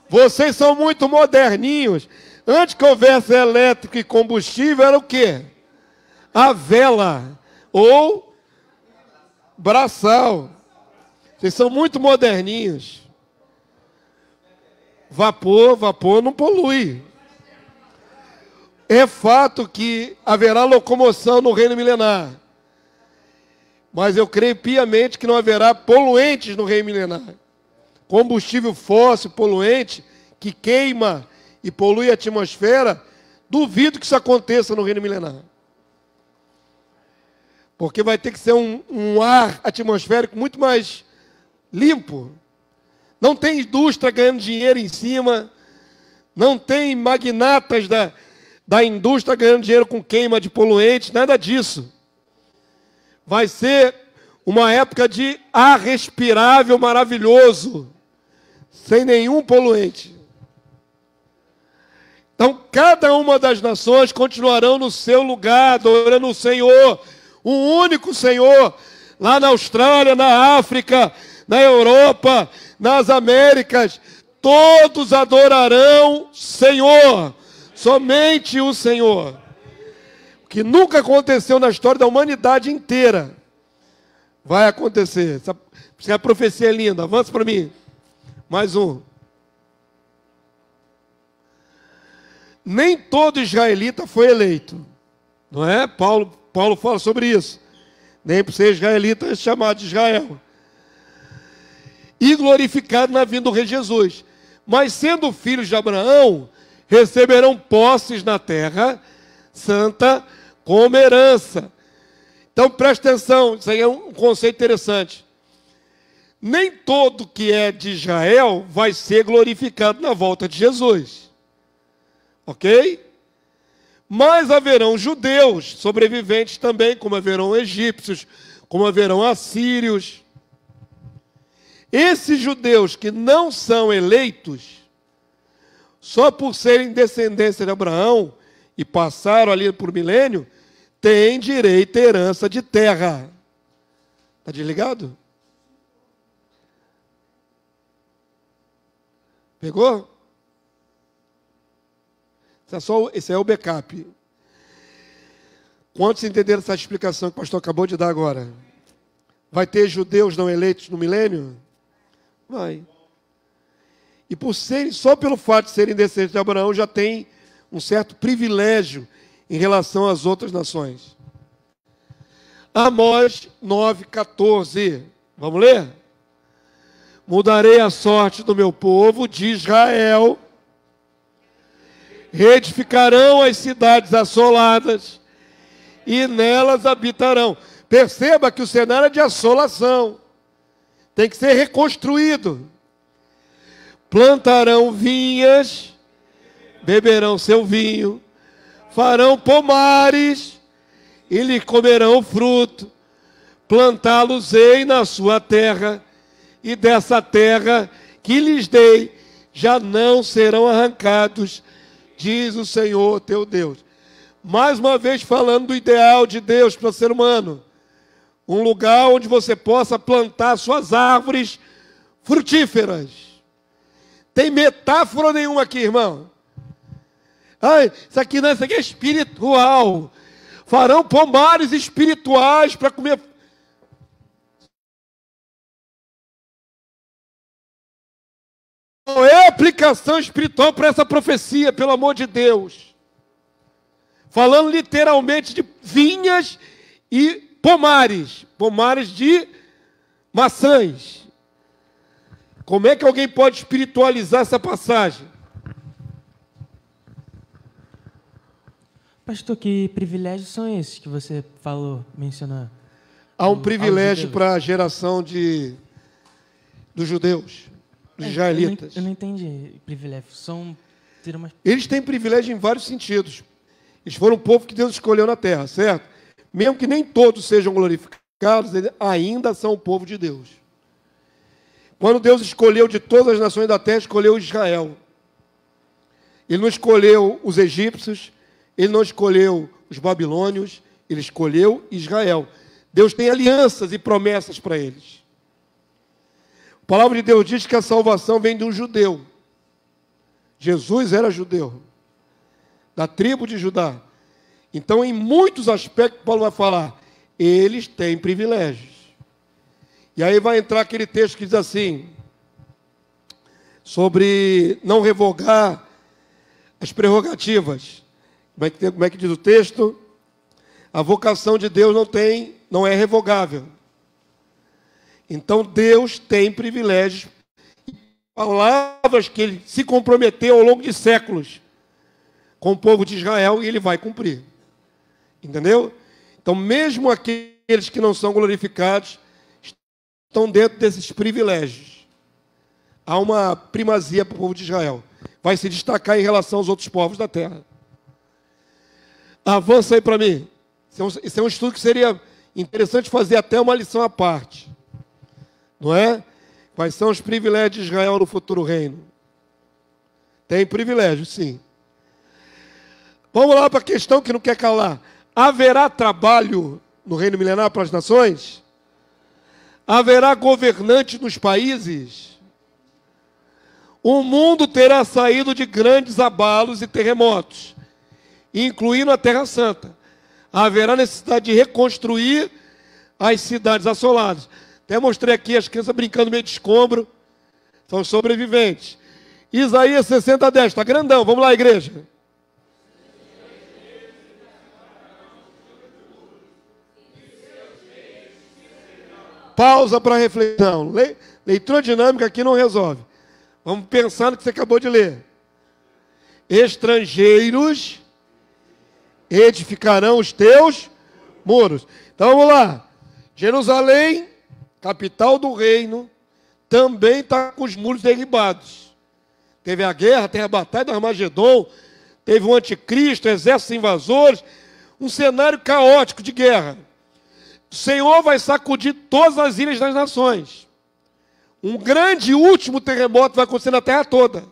Vocês são muito moderninhos. Antes que houvesse elétrico e combustível, era o quê? A vela ou braçal. Vocês são muito moderninhos. Vapor não polui. É fato que haverá locomoção no reino milenar. Mas eu creio piamente que não haverá poluentes no reino milenar. Combustível fóssil, poluente, que queima e polui a atmosfera, duvido que isso aconteça no reino milenar. Porque vai ter que ser um ar atmosférico muito mais limpo. Não tem indústria ganhando dinheiro em cima. Não tem magnatas da indústria ganhando dinheiro com queima de poluentes. Nada disso. Vai ser uma época de ar respirável maravilhoso. Sem nenhum poluente. Então, cada uma das nações continuarão no seu lugar, adorando o Senhor, um único Senhor, lá na Austrália, na África, na Europa, nas Américas, todos adorarão Senhor, somente o Senhor. O que nunca aconteceu na história da humanidade inteira, vai acontecer. Essa profecia é linda, avança para mim. Mais um. Nem todo israelita foi eleito. Não é? Paulo fala sobre isso. Nem por ser israelita é chamado de Israel. E glorificado na vinda do Rei Jesus. Mas sendo filhos de Abraão, receberão posses na terra santa como herança. Então presta atenção, isso aí é um conceito interessante. Nem todo que é de Israel vai ser glorificado na volta de Jesus. Ok? Mas haverão judeus sobreviventes também, como haverão egípcios, como haverão assírios. Esses judeus que não são eleitos, só por serem descendência de Abraão e passaram ali por milênio, têm direito à herança de terra. Está desligado? Pegou? Esse é o backup. Quantos entenderam essa explicação que o pastor acabou de dar agora? Vai ter judeus não eleitos no milênio? Vai. E só pelo fato de serem descendentes de Abraão, já tem um certo privilégio em relação às outras nações. Amós 9,14. Vamos ler? Mudarei a sorte do meu povo de Israel. Reedificarão as cidades assoladas e nelas habitarão. Perceba que o cenário é de assolação. Tem que ser reconstruído. Plantarão vinhas, beberão seu vinho, farão pomares e lhe comerão o fruto. Plantá-los-ei na sua terra, e dessa terra que lhes dei já não serão arrancados, diz o Senhor teu Deus. Mais uma vez falando do ideal de Deus para o ser humano. Um lugar onde você possa plantar suas árvores frutíferas. Tem metáfora nenhuma aqui, irmão. Isso aqui não, isso aqui é espiritual. Farão pomares espirituais para comer. Não é aplicação espiritual para essa profecia, pelo amor de Deus. Falando literalmente de vinhas e pomares. Pomares de maçãs. Como é que alguém pode espiritualizar essa passagem? Pastor, que privilégios são esses que você mencionou? Há um privilégio para a geração dos judeus, dos israelitas. Eu não entendi privilégios. Eles têm privilégio em vários sentidos. Eles foram um povo que Deus escolheu na terra, certo? Mesmo que nem todos sejam glorificados, eles ainda são o povo de Deus. Quando Deus escolheu de todas as nações da terra, escolheu Israel. Ele não escolheu os egípcios, ele não escolheu os babilônios, ele escolheu Israel. Deus tem alianças e promessas para eles. A palavra de Deus diz que a salvação vem de um judeu. Jesus era judeu, da tribo de Judá. Então, em muitos aspectos, Paulo vai falar, eles têm privilégios. E aí vai entrar aquele texto que diz assim, sobre não revogar as prerrogativas. Como é que diz o texto? A vocação de Deus não é revogável. Então Deus tem privilégios, palavras que ele se comprometeu ao longo de séculos com o povo de Israel e ele vai cumprir. Entendeu? Então mesmo aqueles que não são glorificados estão dentro desses privilégios. Há uma primazia para o povo de Israel. Vai se destacar em relação aos outros povos da terra. Avança aí para mim. Isso é um estudo que seria interessante fazer até uma lição à parte. Não é? Quais são os privilégios de Israel no futuro reino? Tem privilégios, sim. Vamos lá para a questão que não quer calar. Haverá trabalho no reino milenar para as nações? Haverá governante nos países? O mundo terá saído de grandes abalos e terremotos, incluindo a Terra Santa. Haverá necessidade de reconstruir as cidades assoladas. Até mostrei aqui as crianças brincando no meio de escombro. São sobreviventes. Isaías 60:10. Está grandão. Vamos lá, igreja. Pausa para reflexão. Leitura dinâmica aqui não resolve. Vamos pensar no que você acabou de ler. Estrangeiros edificarão os teus muros. Então vamos lá. Jerusalém, capital do reino, também está com os muros derribados. Teve a guerra, teve a batalha do Armagedon, teve o anticristo, exércitos invasores, um cenário caótico de guerra. O Senhor vai sacudir todas as ilhas das nações. Um grande e último terremoto vai acontecer na terra toda.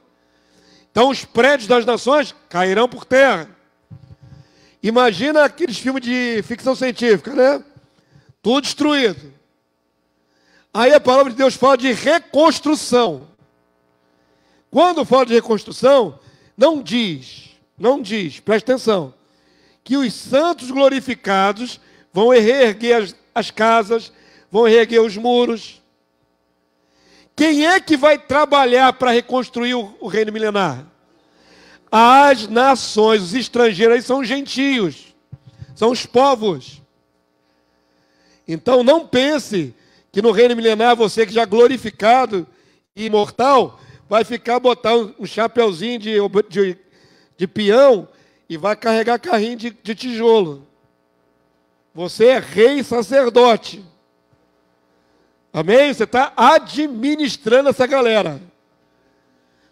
Então os prédios das nações cairão por terra. Imagina aqueles filmes de ficção científica, né? Tudo destruído. Aí a palavra de Deus fala de reconstrução. Quando fala de reconstrução, não diz, presta atenção, que os santos glorificados vão reerguer as casas, vão reerguer os muros. Quem é que vai trabalhar para reconstruir o reino milenar? As nações, os estrangeiros aí são os gentios, são os povos. Então não pense que no reino milenar você que já é glorificado e imortal, vai botar um chapeuzinho de peão e vai carregar carrinho de tijolo. Você é rei e sacerdote. Amém? Você está administrando essa galera.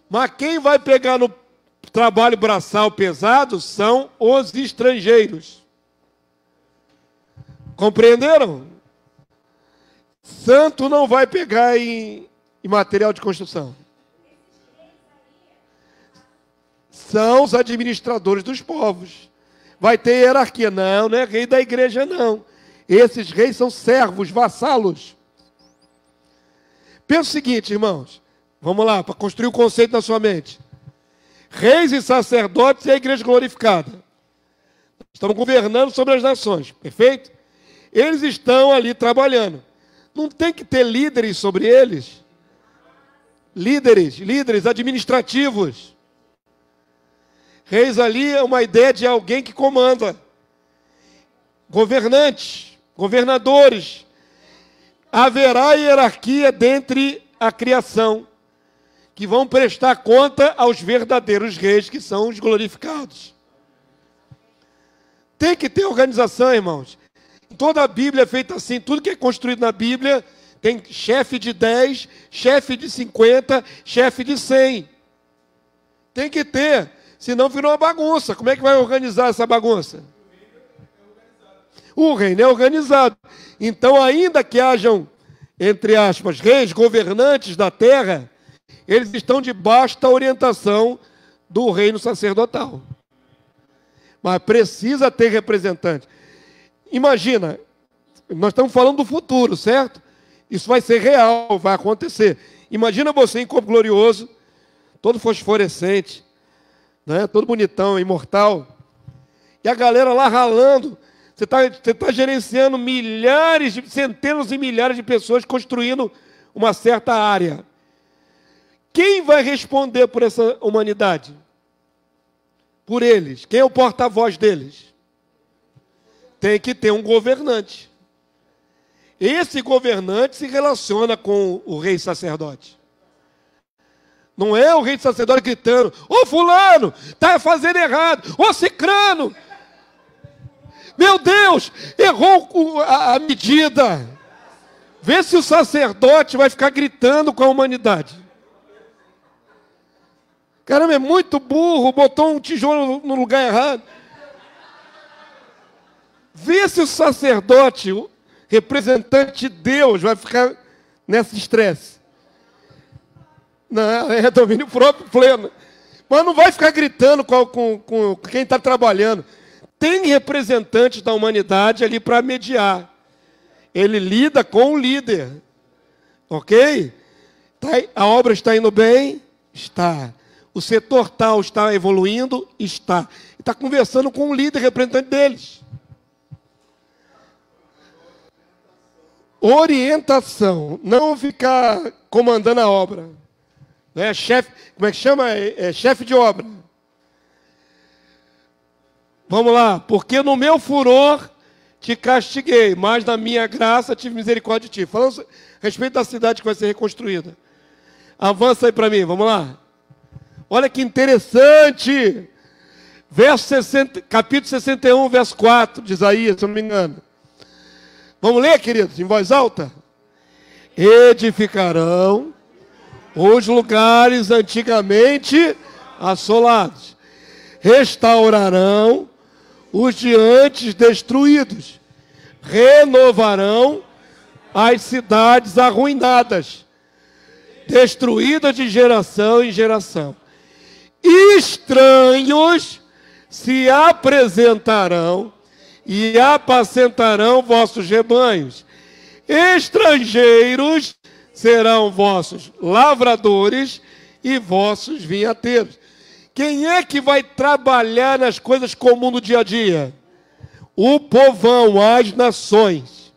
Mas quem vai pegar no trabalho braçal pesado são os estrangeiros. Compreenderam? Santo não vai pegar em material de construção. São os administradores dos povos. Vai ter hierarquia. Não é rei da igreja, não. Esses reis são servos, vassalos. Pensa o seguinte, irmãos. Vamos lá, para construir o conceito na sua mente. Reis e sacerdotes e a igreja glorificada. Estamos governando sobre as nações, perfeito? Eles estão ali trabalhando. Não tem que ter líderes sobre eles? Líderes administrativos. Reis ali é uma ideia de alguém que comanda. Governantes, governadores. Haverá hierarquia dentre a criação, que vão prestar conta aos verdadeiros reis, que são os glorificados. Tem que ter organização, irmãos. Toda a Bíblia é feita assim. Tudo que é construído na Bíblia tem chefe de 10, chefe de 50, chefe de 100. Tem que ter, senão virou uma bagunça. Como é que vai organizar essa bagunça? O reino é organizado. Então, ainda que hajam, entre aspas, reis, governantes da terra, eles estão debaixo da orientação do reino sacerdotal. Mas precisa ter representante. Imagina, nós estamos falando do futuro, certo? Isso vai ser real, vai acontecer. Imagina você em corpo glorioso, todo fosforescente, né? Todo bonitão, imortal, e a galera lá ralando. Você tá gerenciando centenas e milhares de pessoas construindo uma certa área. Quem vai responder por essa humanidade? Por eles. Quem é o porta-voz deles? Tem que ter um governante. Esse governante se relaciona com o rei sacerdote. Não é o rei sacerdote gritando: ô fulano, está fazendo errado, ô cicrano, meu Deus, errou a medida. Vê se o sacerdote vai ficar gritando com a humanidade. Caramba, é muito burro, botou um tijolo no lugar errado. Vê se o sacerdote, o representante de Deus, vai ficar nesse estresse. Não, é domínio próprio pleno. Mas não vai ficar gritando com quem está trabalhando. Tem representantes da humanidade ali para mediar. Ele lida com o líder. Ok? A obra está indo bem? Está. O setor tal está evoluindo? Está. Está conversando com o líder representante deles. Orientação. Não ficar comandando a obra. Né? Chefe, como é que chama? Chefe de obra. Vamos lá. Porque no meu furor te castiguei, mas na minha graça tive misericórdia de ti. Falando a respeito da cidade que vai ser reconstruída. Avança aí para mim, vamos lá. Olha que interessante. Capítulo 61, verso 4 de Isaías, se eu não me engano. Vamos ler, queridos, em voz alta? Edificarão os lugares antigamente assolados. Restaurarão os de antes destruídos. Renovarão as cidades arruinadas, destruídas de geração em geração. Estranhos se apresentarão e apacentarão vossos rebanhos. Estrangeiros serão vossos lavradores e vossos vinhateiros. Quem é que vai trabalhar nas coisas comuns do dia a dia? O povão, as nações.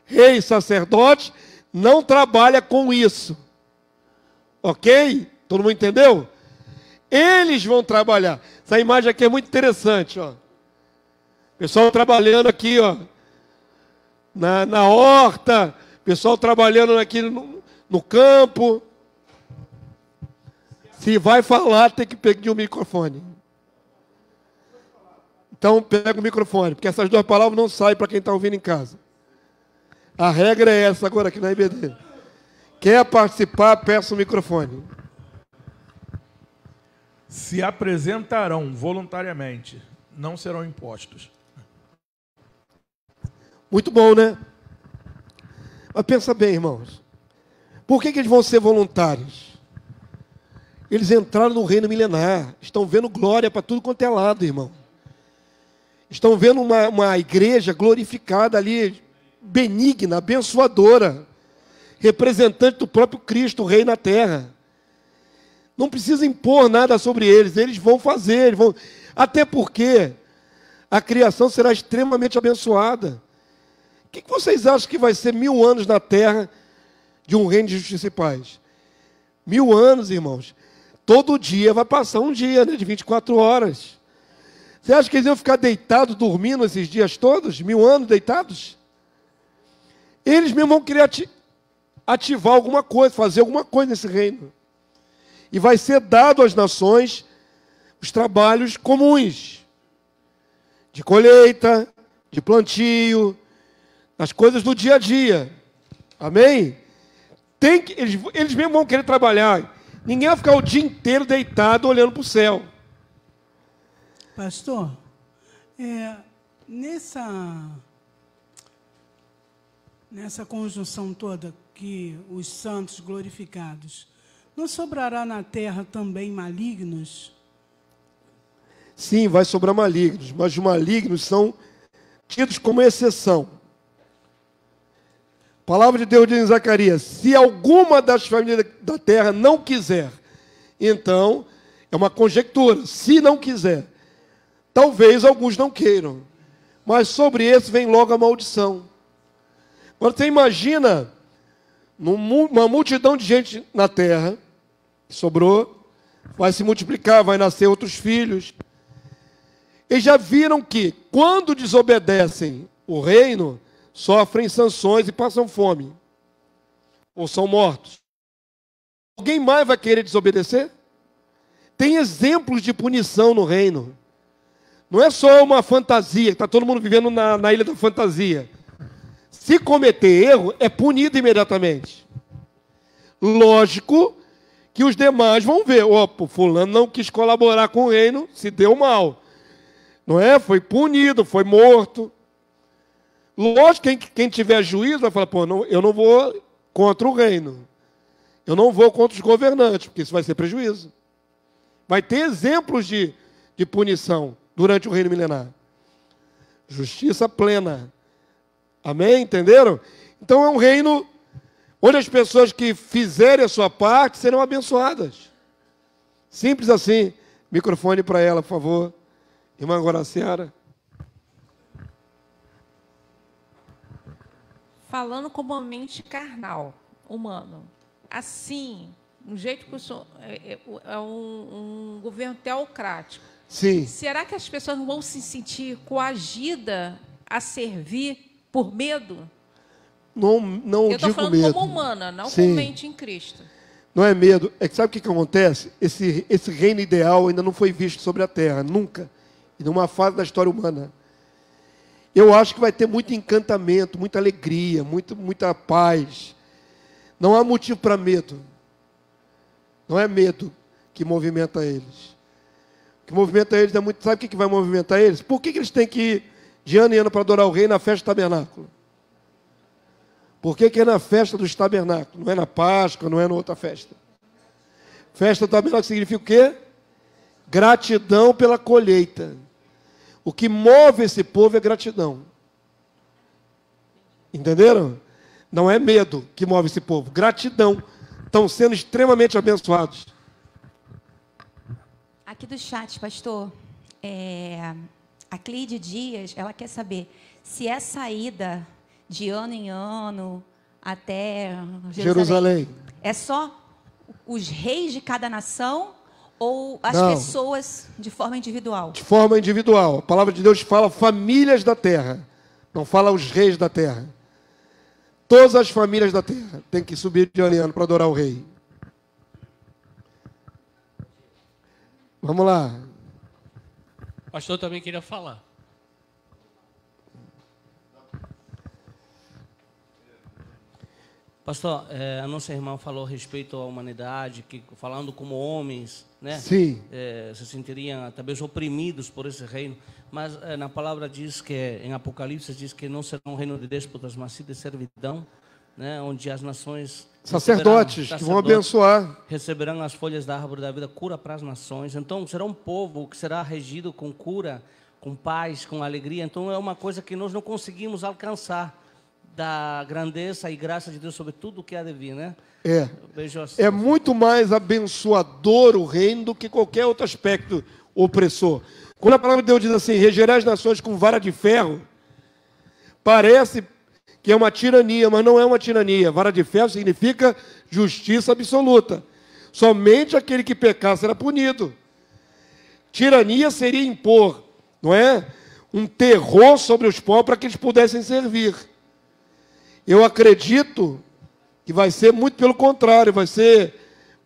Rei e sacerdote não trabalha com isso. Ok? Todo mundo entendeu? Eles vão trabalhar. Essa imagem aqui é muito interessante, ó. Pessoal trabalhando aqui, ó, na horta, pessoal trabalhando aqui no campo. Se vai falar, tem que pedir o microfone. Então, pega o microfone, porque essas duas palavras não saem para quem está ouvindo em casa. A regra é essa agora aqui na IBD. Quer participar, peça o microfone. Se apresentarão voluntariamente, não serão impostos. Muito bom, né? Mas pensa bem, irmãos. Por que eles vão ser voluntários? Eles entraram no reino milenar. Estão vendo glória para tudo quanto é lado, irmão. Estão vendo uma igreja glorificada ali, benigna, abençoadora. Representante do próprio Cristo, o Rei na terra. Não precisa impor nada sobre eles. Eles vão fazer. Eles vão... Até porque a criação será extremamente abençoada. O que vocês acham que vai ser 1000 anos na terra de um reino de justiça e paz? 1000 anos, irmãos. Todo dia vai passar um dia, né, de 24 horas. Você acha que eles iam ficar deitados, dormindo esses dias todos? 1000 anos deitados? Eles mesmo vão querer ativar alguma coisa, fazer alguma coisa nesse reino. E vai ser dado às nações os trabalhos comuns. De colheita, de plantio, as coisas do dia a dia. Amém? Eles mesmos vão querer trabalhar. Ninguém vai ficar o dia inteiro deitado olhando para o céu. Pastor, nessa conjunção toda que os santos glorificados, não sobrará na terra também malignos? Sim, vai sobrar malignos, mas os malignos são tidos como exceção. A palavra de Deus diz em Zacarias: se alguma das famílias da terra não quiser, então, é uma conjectura, se não quiser, talvez alguns não queiram, mas sobre esse vem logo a maldição. Agora você imagina uma multidão de gente na terra, que sobrou, vai se multiplicar, vai nascer outros filhos. Eles já viram que, quando desobedecem o reino, sofrem sanções e passam fome, ou são mortos. Alguém mais vai querer desobedecer? Tem exemplos de punição no reino. Não é só uma fantasia, que está todo mundo vivendo na ilha da fantasia. Se cometer erro, é punido imediatamente. Lógico que os demais vão ver. Opa, fulano não quis colaborar com o reino, se deu mal. Não é? Foi punido, foi morto. Lógico que quem tiver juízo vai falar, pô, não, eu não vou contra o reino. Eu não vou contra os governantes, porque isso vai ser prejuízo. Vai ter exemplos de punição durante o reino milenar. Justiça plena. Amém? Entenderam? Então é um reino onde as pessoas que fizerem a sua parte serão abençoadas. Simples assim. Microfone para ela, por favor. Irmã Guaraciara. Falando como uma mente carnal, humano. Assim, do jeito que o senhor é um governo teocrático. Sim. Será que as pessoas não vão se sentir coagidas a servir por medo? Não Eu estou digo falando medo. como humana, não Sim. como mente em Cristo. Não é medo. É que sabe o que acontece? Esse reino ideal ainda não foi visto sobre a terra, nunca. Em uma fase da história humana. Eu acho que vai ter muito encantamento, muita alegria, muita paz. Não há motivo para medo. Não é medo que movimenta eles. O que movimenta eles é muito... Sabe o que vai movimentar eles? Por que eles têm que ir de ano em ano para adorar o rei na festa do tabernáculo? Por que é na festa dos tabernáculos? Não é na Páscoa, não é na outra festa. Festa do tabernáculo significa o quê? Gratidão pela colheita. O que move esse povo é gratidão. Entenderam? Não é medo que move esse povo. Gratidão. Estão sendo extremamente abençoados. Aqui do chat, pastor, a Cleide Dias, ela quer saber se é saída de ano em ano até Jerusalém. É só os reis de cada nação ou as Não. pessoas de forma individual? De forma individual. A palavra de Deus fala famílias da terra. Não fala os reis da terra. Todas as famílias da terra têm que subir de ano em ano para adorar o rei. Vamos lá. O pastor também queria falar. Pastor, a nossa irmã falou a respeito à humanidade, que falando como homens, né? Sim. Se sentiriam talvez oprimidos por esse reino. Mas na palavra diz que, em Apocalipse, diz que não será um reino de déspotas, mas sim de servidão, né? Onde as nações... Sacerdotes que vão abençoar. Receberão as folhas da árvore da vida, cura para as nações. Então, será um povo que será regido com cura, com paz, com alegria. Então, é uma coisa que nós não conseguimos alcançar, da grandeza e graça de Deus sobre tudo o que há de vir, né? Assim. É muito mais abençoador o reino do que qualquer outro aspecto opressor. Quando a palavra de Deus diz assim, regerá as nações com vara de ferro, parece que é uma tirania, mas não é uma tirania. Vara de ferro significa justiça absoluta. Somente aquele que pecar será punido. Tirania seria impor, não é? Um terror sobre os povos para que eles pudessem servir. Eu acredito que vai ser muito pelo contrário, vai ser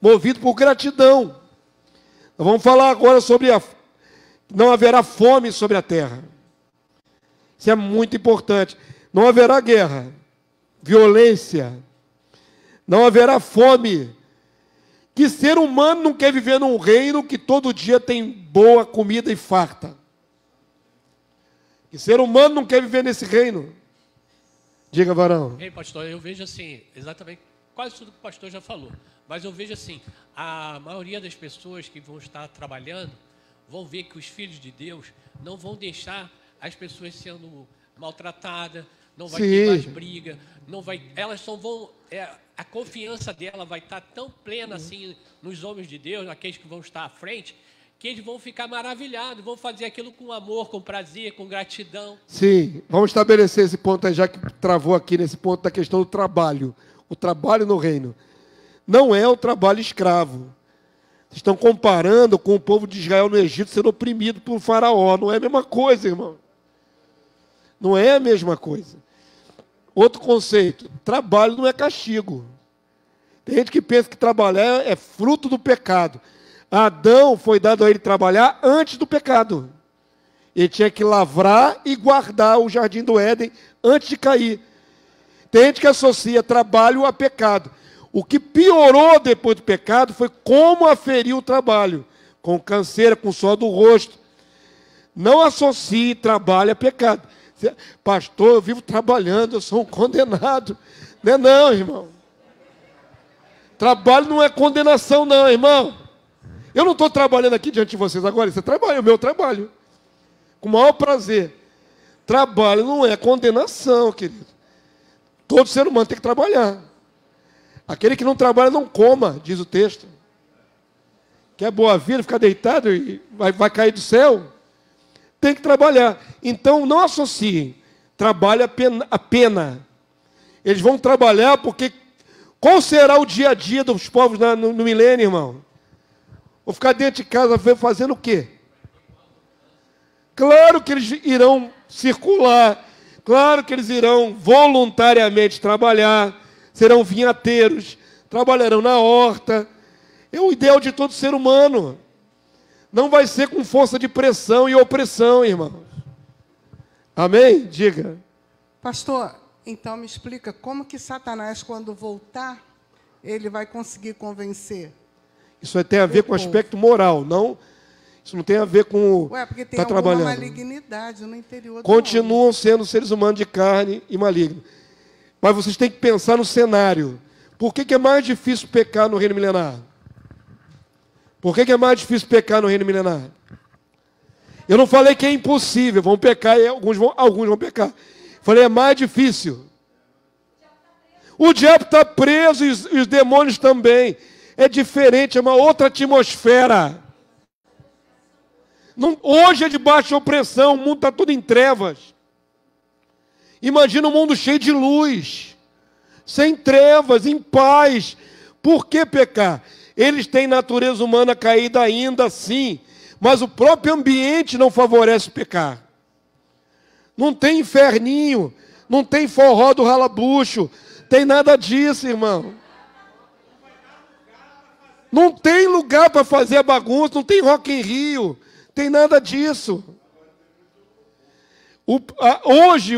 movido por gratidão. Nós vamos falar agora sobre não haverá fome sobre a terra. Isso é muito importante. Não haverá guerra, violência, não haverá fome. Que ser humano não quer viver num reino que todo dia tem boa comida e farta? Que ser humano não quer viver nesse reino? Diga, varão. Ei, pastor, eu vejo assim, exatamente, quase tudo que o pastor já falou. Mas eu vejo assim, a maioria das pessoas que vão estar trabalhando vão ver que os filhos de Deus não vão deixar as pessoas sendo maltratadas, não vai ter mais briga, não vai, elas só vão, a confiança dela vai estar tão plena assim nos homens de Deus, aqueles que vão estar à frente, que eles vão ficar maravilhados, vão fazer aquilo com amor, com prazer, com gratidão. Sim, vamos estabelecer esse ponto aí, já que travou aqui nesse ponto da questão do trabalho. O trabalho no reino. Não é o trabalho escravo. Vocês estão comparando com o povo de Israel no Egito sendo oprimido por faraó. Não é a mesma coisa, irmão. Não é a mesma coisa. Outro conceito, trabalho não é castigo. Tem gente que pensa que trabalhar é fruto do pecado. Adão foi dado a ele trabalhar antes do pecado. Ele tinha que lavrar e guardar o jardim do Éden antes de cair. Tem gente que associa trabalho a pecado. O que piorou depois do pecado foi como aferir o trabalho, com canseira, com suor do rosto. Não associe trabalho a pecado. Pastor, eu vivo trabalhando, eu sou um condenado. Não é não, irmão. Trabalho não é condenação não, irmão. Eu não estou trabalhando aqui diante de vocês agora, isso é trabalho, é o meu trabalho. Com o maior prazer. Trabalho não é condenação, querido. Todo ser humano tem que trabalhar. Aquele que não trabalha não coma, diz o texto. Quer boa vida, ficar deitado e vai cair do céu? Tem que trabalhar. Então não associem trabalho a pena. Eles vão trabalhar porque qual será o dia a dia dos povos no milênio, irmão? Vou ficar dentro de casa fazendo o quê? Claro que eles irão circular, claro que eles irão voluntariamente trabalhar, serão vinhateiros, trabalharão na horta. É o ideal de todo ser humano. Não vai ser com força de pressão e opressão, irmão. Amém? Diga. Pastor, então me explica como que Satanás, quando voltar, ele vai conseguir convencer? Isso tem a ver com o aspecto moral, não... Isso não tem a ver com o porque tem alguma malignidade no interior do Continuam sendo seres humanos de carne e malignos. Mas vocês têm que pensar no cenário. Por que é mais difícil pecar no reino milenar? Por que é mais difícil pecar no reino milenar? Eu não falei que é impossível, vão pecar e alguns vão pecar. Falei, é mais difícil. O diabo está preso e os demônios também. É diferente, é uma outra atmosfera. Não, hoje é de baixa opressão, o mundo está todo em trevas. Imagina um mundo cheio de luz, sem trevas, em paz. Por que pecar? Eles têm natureza humana caída ainda, sim, mas o próprio ambiente não favorece pecar. Não tem inferninho, não tem forró do ralabucho, tem nada disso, irmão. Não tem lugar para fazer a bagunça, não tem Rock in Rio. Tem nada disso. Hoje,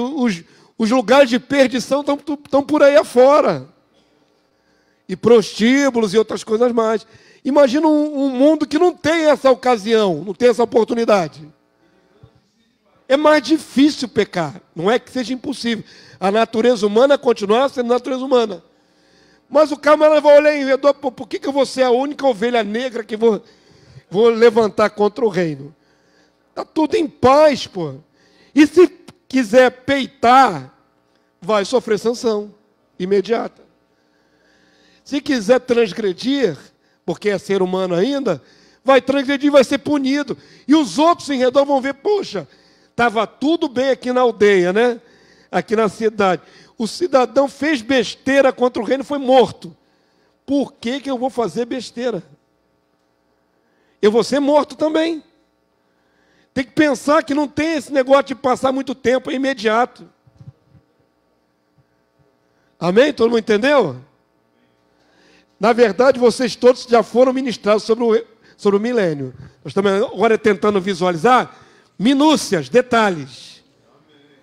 os lugares de perdição estão por aí afora. E prostíbulos e outras coisas mais. Imagina um mundo que não tem essa ocasião, não tem essa oportunidade. É mais difícil pecar. Não é que seja impossível. A natureza humana continua sendo natureza humana. Mas o camarada vai olhar em redor, por que eu vou ser a única ovelha negra que vou levantar contra o reino? Está tudo em paz, pô. E se quiser peitar, vai sofrer sanção imediata. Se quiser transgredir, porque é ser humano ainda, vai transgredir, vai ser punido. E os outros em redor vão ver, poxa, estava tudo bem aqui na aldeia, né? Aqui na cidade. O cidadão fez besteira contra o reino e foi morto. Por que eu vou fazer besteira? Eu vou ser morto também. Tem que pensar que não tem esse negócio de passar muito tempo, é imediato. Amém? Todo mundo entendeu? Na verdade, vocês todos já foram ministrados sobre o milênio. Nós estamos agora tentando visualizar minúcias, detalhes.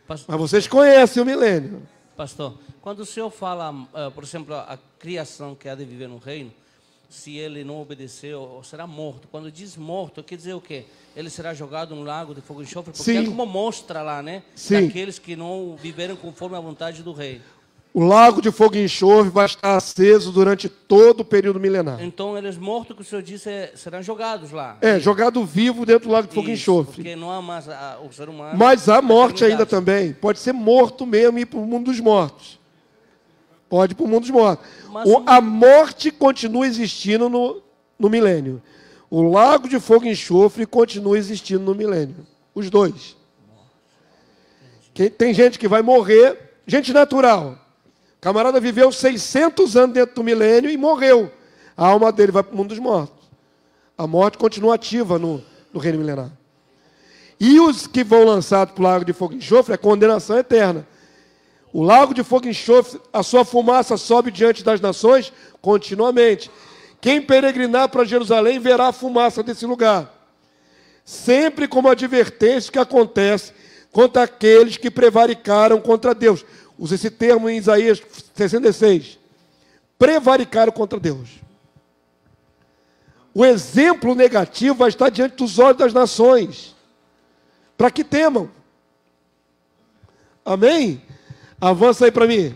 Pastor, mas vocês conhecem o milênio. Pastor, quando o senhor fala, por exemplo, a criação que há de viver no reino, se ele não obedeceu, será morto. Quando diz morto, quer dizer o quê? Ele será jogado no lago de fogo e enxofre, porque Sim. é como mostra lá, né? Sim. Daqueles que não viveram conforme a vontade do rei. O lago de fogo e enxofre vai estar aceso durante todo o período milenar. Então, eles mortos, que o senhor disse, serão jogados lá. Jogado vivo dentro do lago de fogo e enxofre. Porque não há mais o ser humano. Mas há morte ainda também. Pode ser morto mesmo e ir para o mundo dos mortos. Pode ir para o mundo dos mortos. A morte continua existindo no milênio. O lago de fogo e enxofre continua existindo no milênio. Os dois. Tem gente que vai morrer, gente natural. O camarada viveu 600 anos dentro do milênio e morreu. A alma dele vai para o mundo dos mortos. A morte continua ativa no reino milenar. E os que vão lançados para o lago de fogo e enxofre, é condenação eterna. O lago de fogo e enxofre, a sua fumaça sobe diante das nações continuamente. Quem peregrinar para Jerusalém verá a fumaça desse lugar. Sempre como advertência que acontece contra aqueles que prevaricaram contra Deus. usa esse termo em Isaías 66, prevaricaram contra Deus. O exemplo negativo vai estar diante dos olhos das nações, para que temam. Amém? Avança aí para mim.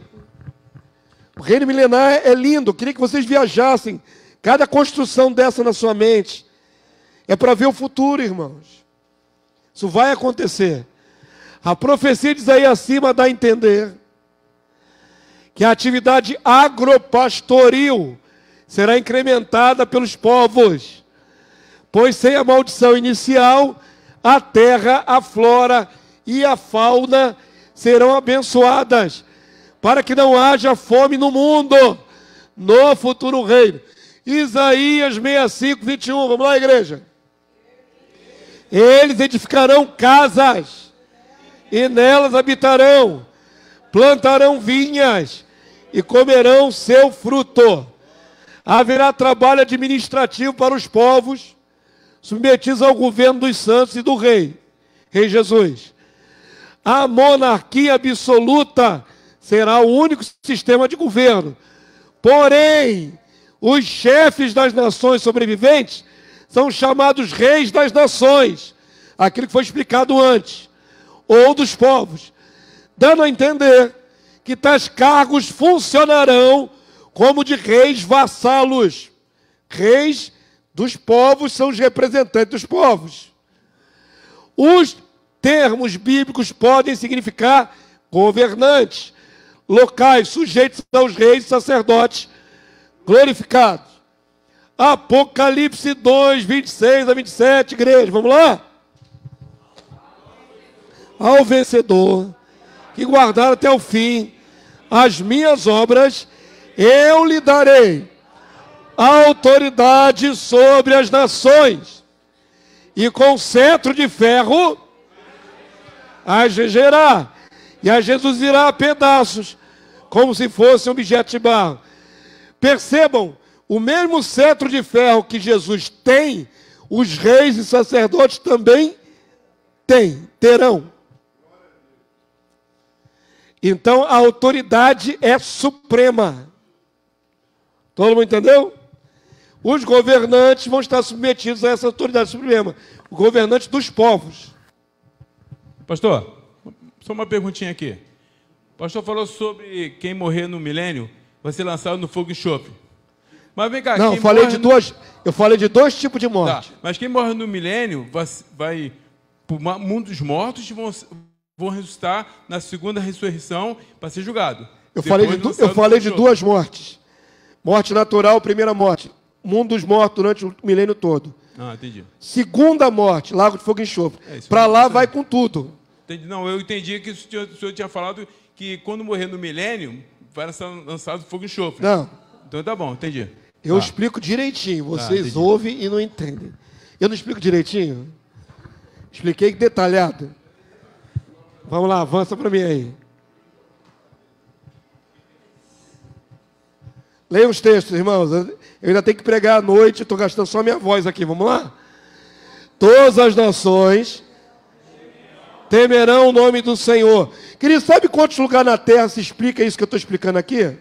O reino milenar é lindo, eu queria que vocês viajassem. Cada construção dessa na sua mente é para ver o futuro, irmãos. Isso vai acontecer. A profecia diz aí acima dá a entender que a atividade agropastoril será incrementada pelos povos, pois sem a maldição inicial, a terra, a flora e a fauna serão abençoadas, para que não haja fome no mundo, no futuro reino. Isaías 65, 21, vamos lá, igreja. Eles edificarão casas, e nelas habitarão, plantarão vinhas, e comerão seu fruto. Haverá trabalho administrativo para os povos, submetidos ao governo dos santos e do rei Jesus. A monarquia absoluta será o único sistema de governo. Porém, os chefes das nações sobreviventes são chamados reis das nações, aquilo que foi explicado antes, ou dos povos, dando a entender que tais cargos funcionarão como de reis vassalos. Reis dos povos são os representantes dos povos. Os termos bíblicos podem significar governantes, locais sujeitos aos reis e sacerdotes glorificados. Apocalipse 2, 26 a 27, igreja, vamos lá? Ao vencedor, que guardar até o fim as minhas obras, eu lhe darei autoridade sobre as nações, e com cetro de ferro as regerá, e as reduzirá a pedaços, como se fosse um objeto de barro. Percebam, o mesmo cetro de ferro que Jesus tem, os reis e sacerdotes também terão. Então a autoridade é suprema. Todo mundo entendeu? Os governantes vão estar submetidos a essa autoridade suprema. O governante dos povos. Pastor, só uma perguntinha aqui. O pastor falou sobre quem morrer no milênio vai ser lançado no fogo e enxofre. Mas vem cá, não, eu falei de dois tipos de morte. Tá, mas quem morre no milênio vai para o mundo dos mortos e vão ressuscitar na segunda ressurreição para ser julgado. Eu falei de duas mortes. Morte natural, primeira morte. Mundo dos mortos durante o milênio todo. Ah, entendi. Segunda morte, lago de fogo e enxofre. Para lá vai com tudo. Entendi. Não, eu entendi que o senhor tinha falado que quando morrer no milênio, vai ser lançado fogo e enxofre. Não. Então tá bom, entendi. Eu explico direitinho, vocês ouvem e não entendem. Eu não explico direitinho? Expliquei detalhado. Vamos lá, avança para mim aí. Leia os textos, irmãos. Eu ainda tenho que pregar à noite, estou gastando só minha voz aqui. Vamos lá? Todas as nações temerão o nome do Senhor. Querido, sabe quantos lugares na terra se explica isso que eu estou explicando aqui?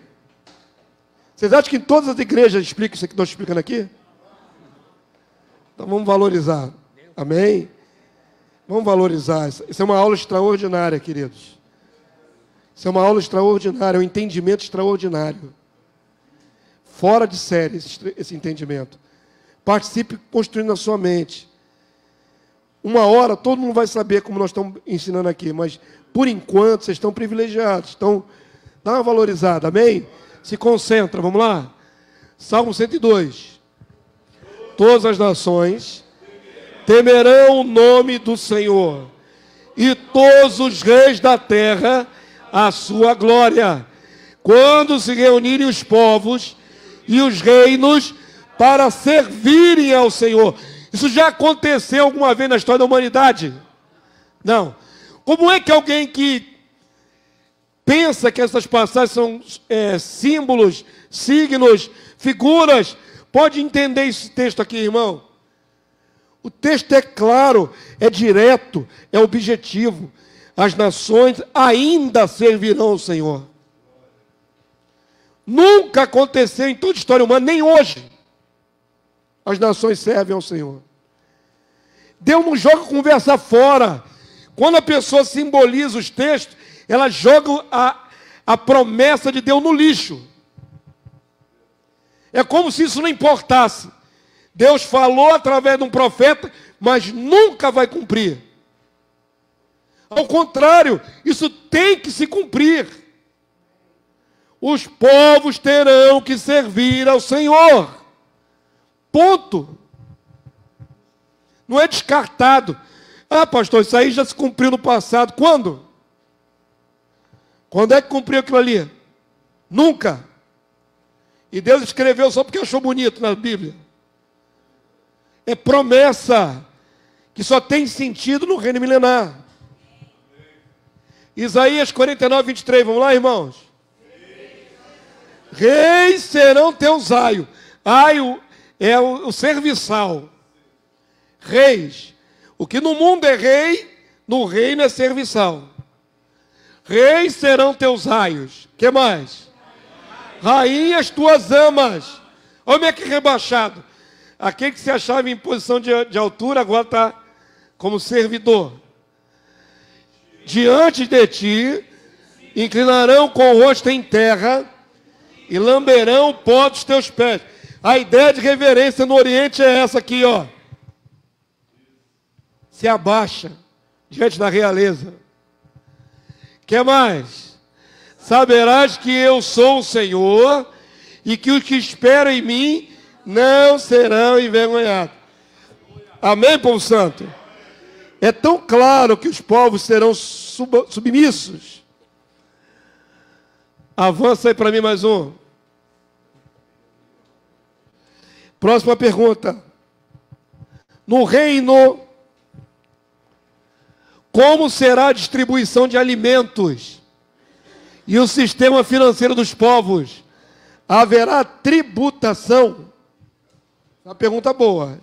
Vocês acham que em todas as igrejas explica isso que eu estou explicando aqui? Então vamos valorizar. Amém? Vamos valorizar. Isso é uma aula extraordinária, queridos. Isso é uma aula extraordinária, é um entendimento extraordinário. Fora de série esse entendimento. Participe construindo na sua mente. Uma hora todo mundo vai saber como nós estamos ensinando aqui, mas por enquanto vocês estão privilegiados. Então, dá uma valorizada, amém? Se concentra, vamos lá? Salmo 102. Todas as nações temerão o nome do Senhor, e todos os reis da terra a sua glória. Quando se reunirem os povos e os reinos para servirem ao Senhor. Isso já aconteceu alguma vez na história da humanidade? Não. Como é que alguém que pensa que essas passagens são símbolos, signos, figuras, pode entender esse texto aqui, irmão? O texto é claro, é direto, é objetivo. as nações ainda servirão ao Senhor. Nunca aconteceu em toda a história humana, nem hoje, as nações servem ao Senhor. Deus não joga conversa fora. Quando a pessoa simboliza os textos, ela joga a promessa de Deus no lixo. É como se isso não importasse. Deus falou através de um profeta, mas nunca vai cumprir. Ao contrário, isso tem que se cumprir. Os povos terão que servir ao Senhor. Ponto. Não é descartado. Ah, pastor, isso aí já se cumpriu no passado. Quando? Quando é que cumpriu aquilo ali? Nunca. E Deus escreveu só porque achou bonito na Bíblia. É promessa que só tem sentido no reino milenar. Isaías 49, 23. Vamos lá, irmãos? Reis serão teus aios. Aio é o serviçal. Reis. O que no mundo é rei, no reino é serviçal. Reis serão teus aios. O que mais? Rainhas tuas amas. Olha que rebaixado. Aquele que se achava em posição de altura, agora está como servidor. Diante de ti, inclinarão com o rosto em terra e lamberão o pó dos teus pés. A ideia de reverência no Oriente é essa aqui, ó. Se abaixa diante da realeza. Que mais? Saberás que eu sou o Senhor e que os que esperam em mim não serão envergonhados. Amém, povo santo? É tão claro que os povos serão submissos. Avança aí para mim mais um. Próxima pergunta. No reino, como será a distribuição de alimentos e o sistema financeiro dos povos? Haverá tributação? Uma pergunta boa.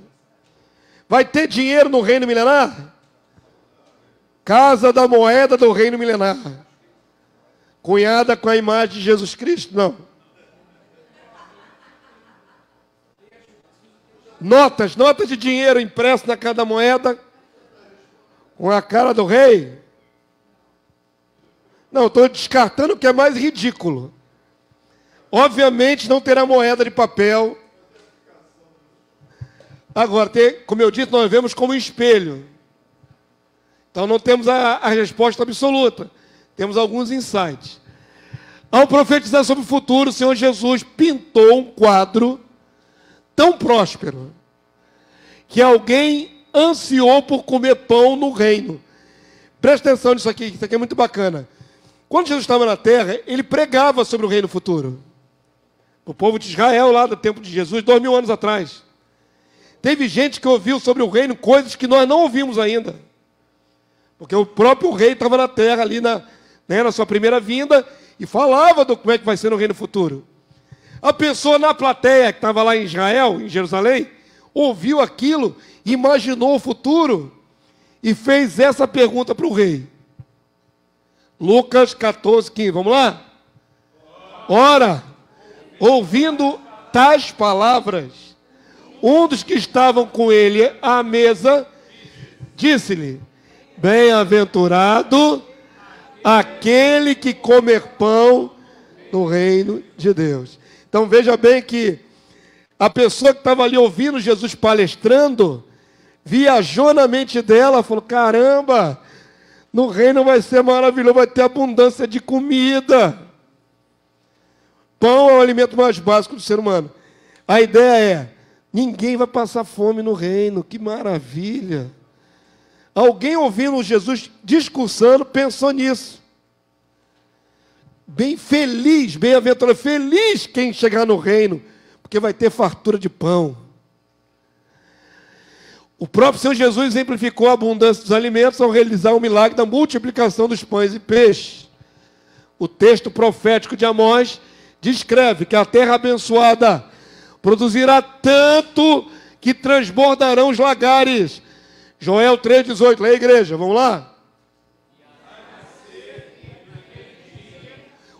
Vai ter dinheiro no reino milenar? Casa da moeda do reino milenar. Cunhada com a imagem de Jesus Cristo? Não. Notas de dinheiro impresso na cada moeda com a cara do rei? Não, estou descartando o que é mais ridículo. Obviamente não terá moeda de papel. Agora, como eu disse, nós vemos como espelho. Então não temos a resposta absoluta. Temos alguns insights. Ao profetizar sobre o futuro, o Senhor Jesus pintou um quadro tão próspero que alguém ansiou por comer pão no reino. Presta atenção nisso aqui, isso aqui é muito bacana. Quando Jesus estava na terra, ele pregava sobre o reino futuro. O povo de Israel, lá do tempo de Jesus, 2000 anos atrás. Teve gente que ouviu sobre o reino coisas que nós não ouvimos ainda. Porque o próprio rei estava na terra ali na sua primeira vinda e falava do como é que vai ser no reino futuro. A pessoa na plateia que estava lá em Israel, em Jerusalém, ouviu aquilo, imaginou o futuro e fez essa pergunta para o rei. Lucas 14, 15. Vamos lá? Ora, ouvindo tais palavras, um dos que estavam com ele à mesa disse-lhe: bem-aventurado aquele que comer pão no reino de Deus. Então veja bem que a pessoa que estava ali ouvindo Jesus palestrando, viajou na mente dela, falou: caramba, no reino vai ser maravilhoso, vai ter abundância de comida. Pão é o alimento mais básico do ser humano. A ideia é: ninguém vai passar fome no reino, que maravilha. Alguém ouvindo Jesus discursando pensou nisso. Bem feliz, bem-aventurado, feliz quem chegar no reino, porque vai ter fartura de pão. O próprio Senhor Jesus exemplificou a abundância dos alimentos ao realizar o milagre da multiplicação dos pães e peixes. O texto profético de Amós descreve que a terra abençoada produzirá tanto que transbordarão os lagares. Joel 3,18, lê a igreja, vamos lá?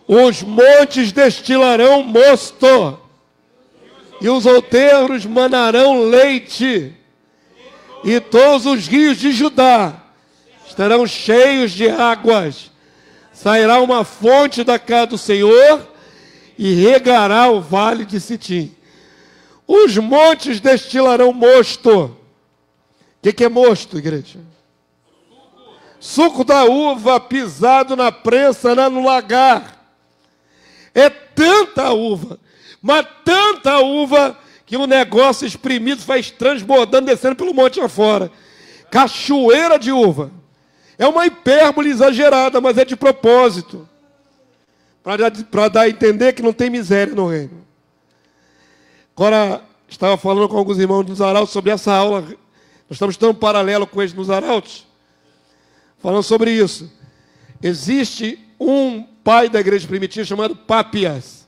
Os montes destilarão mosto, e os outeiros manarão leite, e todos os rios de Judá estarão cheios de águas. Sairá uma fonte da casa do Senhor e regará o vale de Sitim. Os montes destilarão mosto. O que é mosto, igreja? Suco da uva pisado na prensa, no lagar. É tanta uva, mas tanta uva, que o negócio espremido vai transbordando, descendo pelo monte afora. Cachoeira de uva. É uma hipérbole exagerada, mas é de propósito. Para dar a entender que não tem miséria no reino. Agora, estava falando com alguns irmãos nos arautos sobre essa aula. Nós estamos tão paralelo com eles nos arautos. Falando sobre isso. Existe um pai da igreja primitiva chamado Pápias.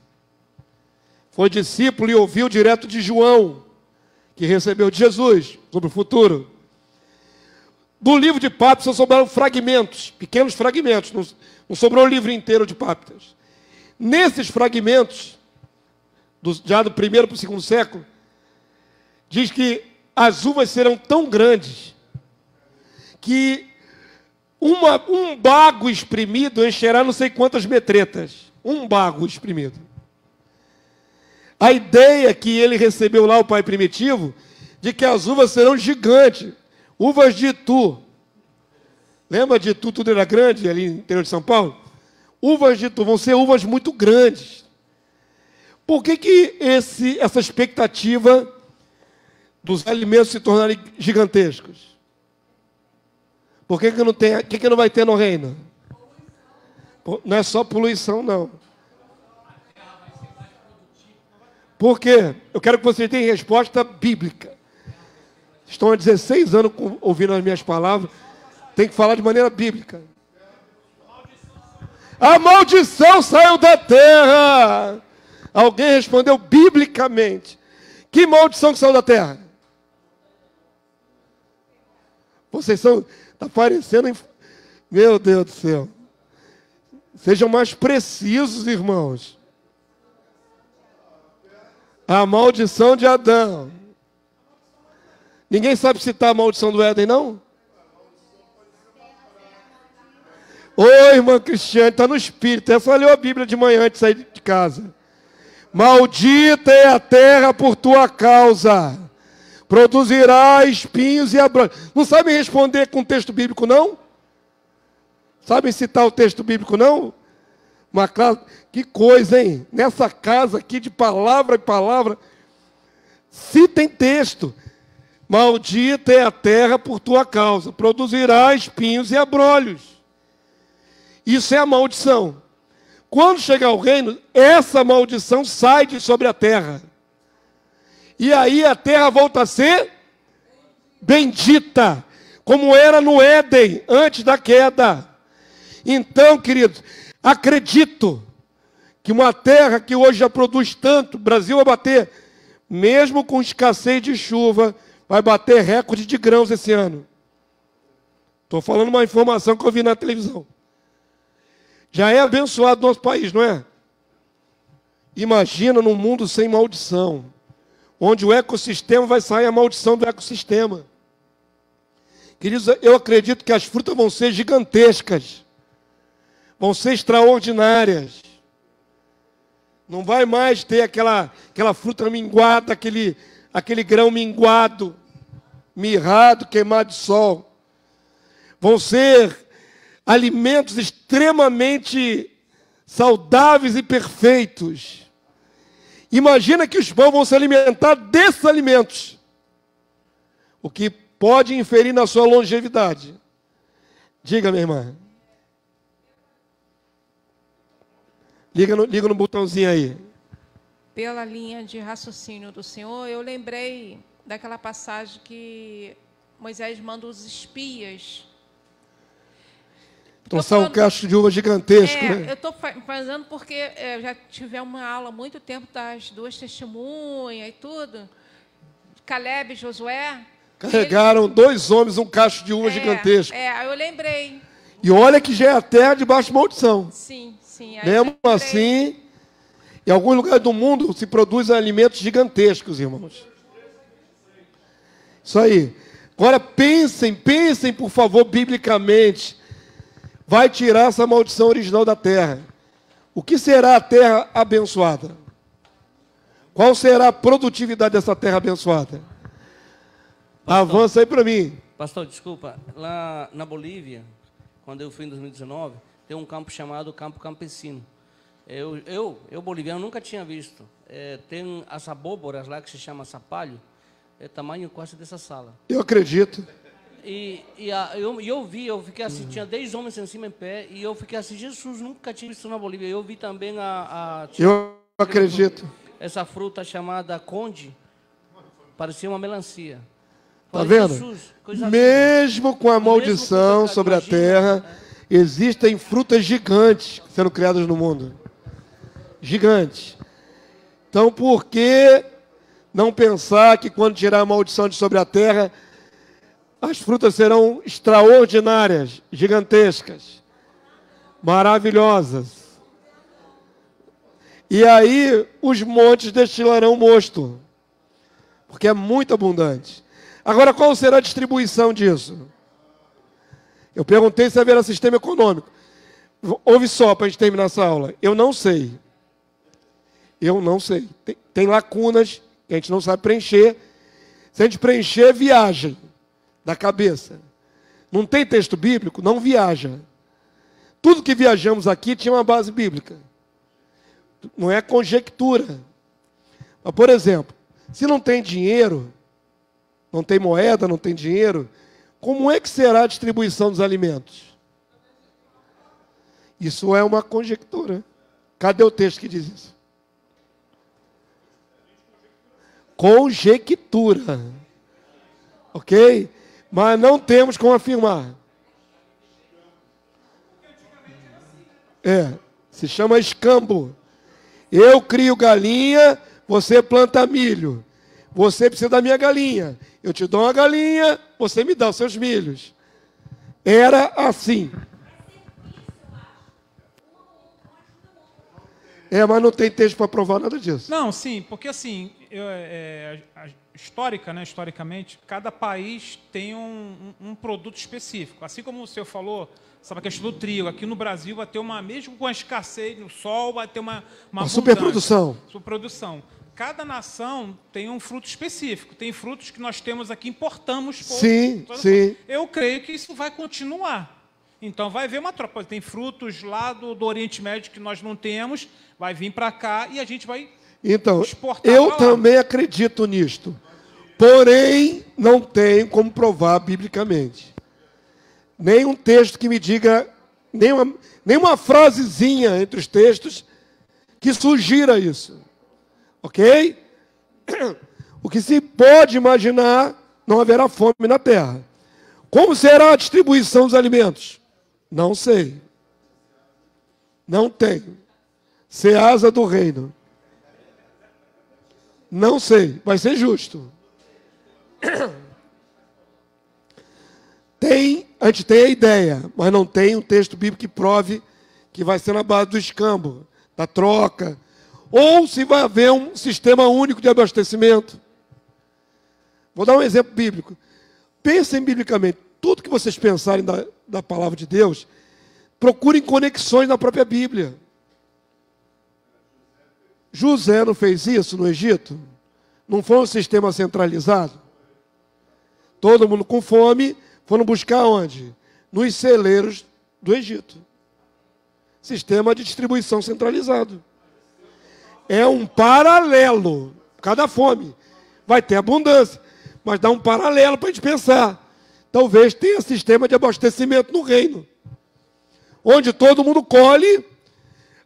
Foi discípulo e ouviu direto de João, que recebeu de Jesus, sobre o futuro. Do livro de Pápias só sobraram fragmentos, pequenos fragmentos, não sobrou o livro inteiro de Pápias. Nesses fragmentos, já do primeiro para o segundo século, diz que as uvas serão tão grandes que um bago espremido encherá não sei quantas metretas. Um bago espremido. A ideia que ele recebeu lá, o pai primitivo, de que as uvas serão gigantes. Uvas de Itu. Lembra de Itu, tudo era grande, ali no interior de São Paulo? Uvas de Itu vão ser uvas muito grandes. Por que essa expectativa dos alimentos se tornarem gigantescos? Por que não tem, que não vai ter no reino? Não é só poluição, não. Por quê? Eu quero que vocês tenham resposta bíblica. Estão há 16 anos ouvindo as minhas palavras. Tem que falar de maneira bíblica. A maldição saiu da terra. Alguém respondeu biblicamente. Que maldição que saiu da terra? Vocês são... Está parecendo... Meu Deus do céu. Sejam mais precisos, irmãos. A maldição de Adão. Ninguém sabe citar a maldição do Éden, não? Oi, irmã Cristiane, está no espírito. Essa leu a Bíblia de manhã antes de sair de casa. Maldita é a terra por tua causa. Produzirá espinhos e abrolhos. Não sabem responder com texto bíblico, não? Sabem citar o texto bíblico, não? Uma casa, que coisa, hein? Nessa casa aqui de palavra em palavra, citem texto. Maldita é a terra por tua causa, produzirá espinhos e abrolhos. Isso é a maldição. Quando chegar o reino, essa maldição sai de sobre a terra. E aí a terra volta a ser bendita, como era no Éden, antes da queda. Então, queridos, acredito que uma terra que hoje já produz tanto, o Brasil vai bater, mesmo com escassez de chuva, vai bater recorde de grãos esse ano. Estou falando uma informação que eu vi na televisão. Já é abençoado o nosso país, não é? Imagina num mundo sem maldição, onde o ecossistema vai sair a maldição do ecossistema. Queridos, eu acredito que as frutas vão ser gigantescas, vão ser extraordinárias. Não vai mais ter aquela fruta minguada, aquele grão minguado, mirrado, queimado de sol. Vão ser alimentos extremamente saudáveis e perfeitos. Imagina que os povos vão se alimentar desses alimentos, o que pode inferir na sua longevidade. Diga, minha irmã. Liga no botãozinho aí. Pela linha de raciocínio do Senhor, eu lembrei daquela passagem que Moisés manda os espias. Trouxer um cacho de uva gigantesco, né? Eu estou fazendo porque já tive uma aula há muito tempo das duas testemunhas e tudo. Caleb e Josué. Carregaram dois homens um cacho de uva gigantesco. Eu lembrei. E olha que já é a terra debaixo de maldição. Sim. assim. Aí Mesmo eu assim, em alguns lugares do mundo se produzem alimentos gigantescos, irmãos. Isso aí. Agora pensem, por favor, biblicamente. Vai tirar essa maldição original da terra. O que será a terra abençoada? Qual será a produtividade dessa terra abençoada? Avança aí para mim. Pastor, desculpa. Lá na Bolívia, quando eu fui em 2019, tem um campo chamado Campo Campesino. Eu boliviano, nunca tinha visto. Tem as abóboras lá que se chama sapalho. É tamanho quase dessa sala. Eu acredito. Eu vi, eu fiquei assim, tinha 10 homens em cima em pé, e eu fiquei assim, Jesus, nunca tinha visto na Bolívia. Eu vi também eu acredito. Essa fruta chamada conde, parecia uma melancia. Está vendo? Jesus, mesmo com a maldição sobre a terra, existem frutas gigantes sendo criadas no mundo. Gigantes. Então, por que não pensar que quando tirar a maldição de sobre a terra, as frutas serão extraordinárias, gigantescas, maravilhosas. E aí os montes destilarão mosto, porque é muito abundante. Agora, qual será a distribuição disso? Eu perguntei se haverá sistema econômico. Ouve só para a gente terminar essa aula. Eu não sei. Tem lacunas que a gente não sabe preencher. Se a gente preencher, viagem da cabeça. Não tem texto bíblico? Não viaja. Tudo que viajamos aqui tinha uma base bíblica. Não é conjectura. Mas, por exemplo, se não tem dinheiro, não tem moeda, não tem dinheiro, como é que será a distribuição dos alimentos? Isso é uma conjectura. Cadê o texto que diz isso? Conjectura. Ok? Mas não temos como afirmar. Se chama escambo. Eu crio galinha, você planta milho. Você precisa da minha galinha. Eu te dou uma galinha, você me dá os seus milhos. Era assim. Mas não tem texto para provar nada disso. Não, sim, porque assim, historicamente, cada país tem um produto específico. Assim como o senhor falou, sabe a questão do trigo. Aqui no Brasil vai ter mesmo com a escassez no sol, vai ter uma superprodução. Superprodução. Cada nação tem um fruto específico. Tem frutos que nós temos aqui, importamos. Sim. Eu creio que isso vai continuar. Então, vai haver uma troca. Tem frutos lá do Oriente Médio que nós não temos, vai vir para cá e a gente vai exportar. Eu também acredito nisto. Porém, não tenho como provar biblicamente. Nenhum texto que me diga, nenhuma frasezinha entre os textos que sugira isso. Ok? O que se pode imaginar, não haverá fome na terra. Como será a distribuição dos alimentos? Não sei. Não tenho. Seasa do reino. Não sei. Vai ser justo. A gente tem a ideia, mas não tem um texto bíblico que prove que vai ser na base do escambo, da troca, ou se vai haver um sistema único de abastecimento. Vou dar um exemplo bíblico. Pensem biblicamente. Tudo que vocês pensarem da palavra de Deus, procurem conexões na própria Bíblia. José não fez isso no Egito? Não foi um sistema centralizado? Todo mundo com fome, foram buscar onde? Nos celeiros do Egito. Sistema de distribuição centralizado. É um paralelo. Cada fome vai ter abundância, mas dá um paralelo para a gente pensar. Talvez tenha sistema de abastecimento no reino, onde todo mundo colhe,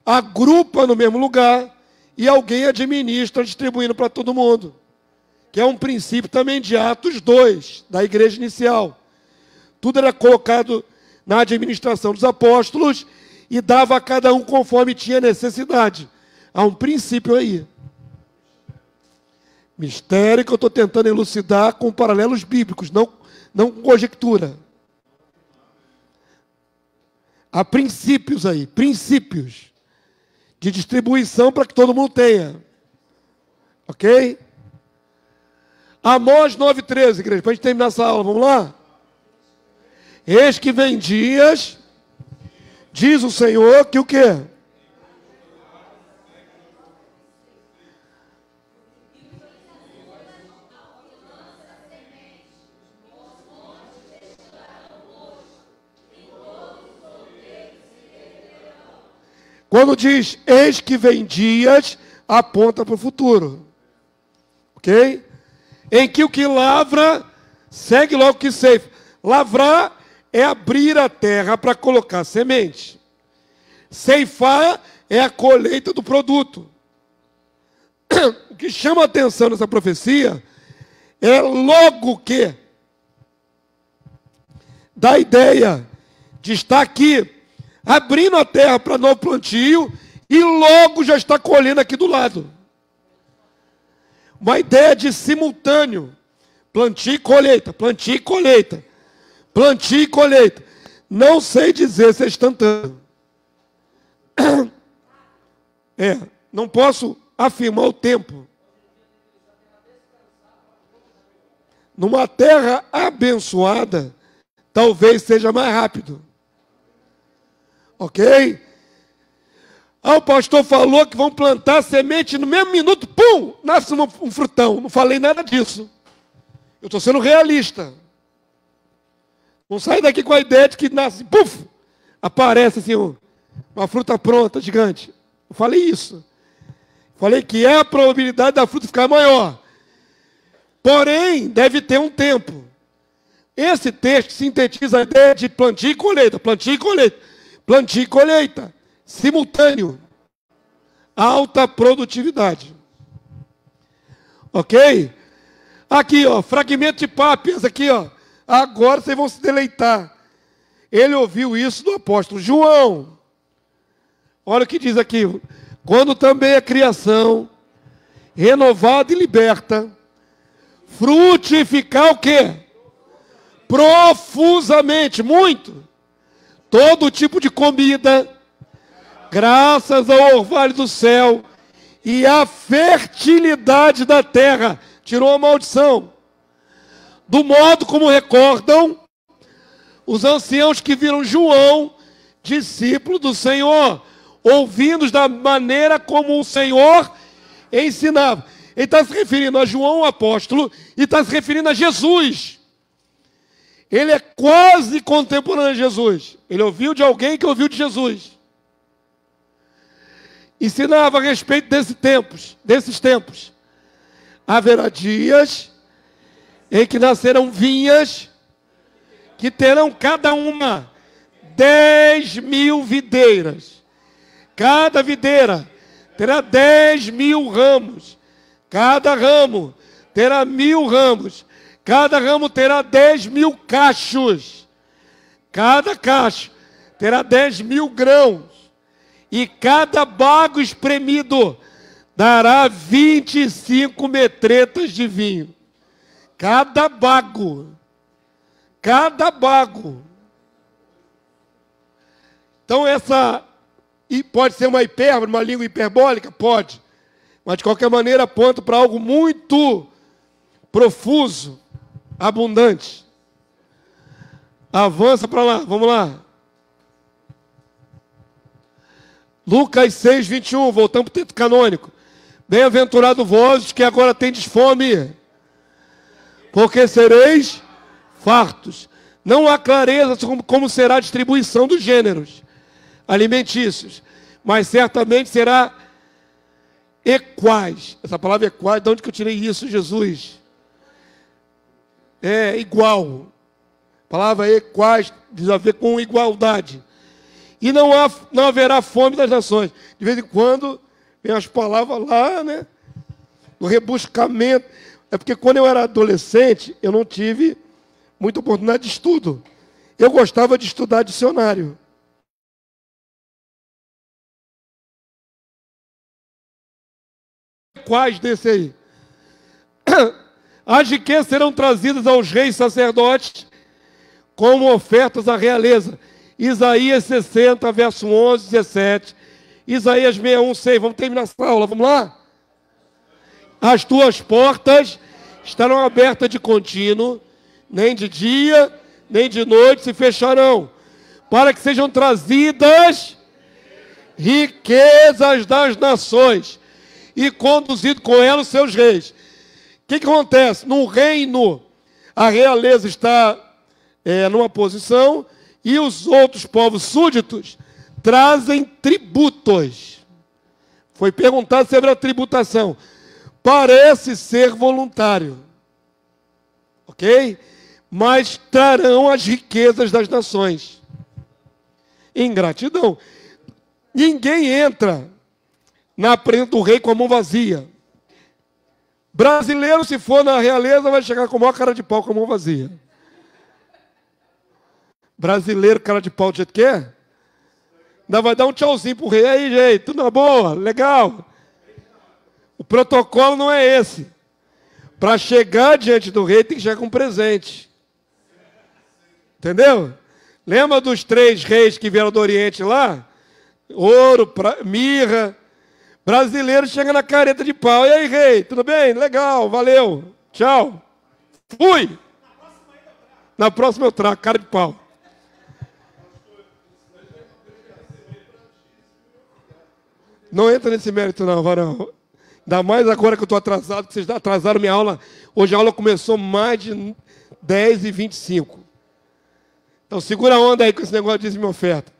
agrupa no mesmo lugar e alguém administra distribuindo para todo mundo. Que é um princípio também de Atos 2, da igreja inicial. Tudo era colocado na administração dos apóstolos e dava a cada um conforme tinha necessidade. Há um princípio aí. Mistério que eu estou tentando elucidar com paralelos bíblicos, não com conjectura. Há princípios aí, princípios. de distribuição para que todo mundo tenha. Ok? Amós 9,13, igreja, para a gente terminar essa aula, vamos lá? Eis que vem dias, diz o Senhor, que o quê? Quando diz, eis que vem dias, aponta para o futuro. Ok? Em que o que lavra, segue logo o que ceifa. Lavrar é abrir a terra para colocar semente. Ceifar é a colheita do produto. O que chama a atenção nessa profecia é logo que dá a ideia de estar aqui, abrindo a terra para novo plantio, e logo já está colhendo aqui do lado. Uma ideia de simultâneo. Plantio e colheita, plantio e colheita, plantio e colheita. Não sei dizer se é instantâneo. Não posso afirmar o tempo. Numa terra abençoada, talvez seja mais rápido. Ok? O pastor falou que vão plantar semente no mesmo minuto, pum, nasce um frutão. Não falei nada disso. Eu estou sendo realista. Não sai daqui com a ideia de que nasce, puf, aparece assim uma fruta pronta, gigante. Eu falei isso. Falei que é a probabilidade da fruta ficar maior. Porém, deve ter um tempo. Esse texto sintetiza a ideia de plantio e colheita, plantio e colheita, plantio e colheita, simultâneo. Alta produtividade. Ok? Aqui, ó, fragmento de Pápias, aqui, ó. Agora vocês vão se deleitar. Ele ouviu isso do apóstolo João. Olha o que diz aqui. Quando também a criação, renovada e liberta, frutificar o quê? Profusamente, muito. Todo tipo de comida, graças ao orvalho do céu e à fertilidade da terra. Tirou a maldição. Do modo como recordam os anciãos que viram João, discípulo do Senhor, ouvindo da maneira como o Senhor ensinava. Ele está se referindo a João, o apóstolo, e está se referindo a Jesus. Ele é quase contemporâneo de Jesus. Ele ouviu de alguém que ouviu de Jesus. Ensinava a respeito desses tempos. Haverá dias em que nascerão vinhas que terão cada uma 10.000 videiras. Cada videira terá 10.000 ramos. Cada ramo terá 1.000 ramos. Cada ramo terá 10.000 cachos. Cada cacho terá 10.000 grãos. E cada bago espremido dará 25 metretas de vinho. Cada bago. Cada bago. Então e pode ser uma hipérbole, uma língua hiperbólica? Pode. Mas de qualquer maneira aponta para algo muito profuso, abundante. Avança para lá, vamos lá. Lucas 6, 21, voltamos para o texto canônico. Bem-aventurado vós que agora tendes fome, porque sereis fartos. Não há clareza sobre como será a distribuição dos gêneros alimentícios, mas certamente será equais. Essa palavra equais, de onde que eu tirei isso, Jesus? É igual. A palavra equais diz a ver com igualdade. E não haverá fome das nações. De vez em quando vem as palavras lá, né? No rebuscamento. É porque quando eu era adolescente, eu não tive muita oportunidade de estudo. Eu gostava de estudar dicionário. Quais desse aí? As riquezas serão trazidas aos reis sacerdotes como ofertas à realeza. Isaías 60, verso 11, 17. Isaías 61:6. Vamos terminar essa aula, vamos lá? As tuas portas estarão abertas de contínuo, nem de dia, nem de noite se fecharão, para que sejam trazidas riquezas das nações e conduzido com elas os seus reis. O que acontece? No reino, a realeza está numa posição e os outros povos súditos trazem tributos. Foi perguntado sobre a tributação. Parece ser voluntário. Ok? Mas trarão as riquezas das nações. Ingratidão. Ninguém entra na presença do rei com a mão vazia. Brasileiro, se for na realeza, vai chegar com a maior cara de pau com a mão vazia. Brasileiro, cara de pau do jeito que é? Ainda vai dar um tchauzinho pro rei. Aí, gente, tudo na boa, legal. O protocolo não é esse. Para chegar diante do rei, tem que chegar com um presente. Entendeu? Lembra dos 3 reis que vieram do Oriente lá? Ouro, mirra. Brasileiro chega na careta de pau. E aí, rei, tudo bem? Legal, valeu. Tchau. Fui. Na próxima eu trago, cara de pau. Não entra nesse mérito não, varão. Ainda mais agora que eu estou atrasado, que vocês atrasaram minha aula. Hoje a aula começou mais de 10h25. Então segura a onda aí com esse negócio de dízimo e oferta.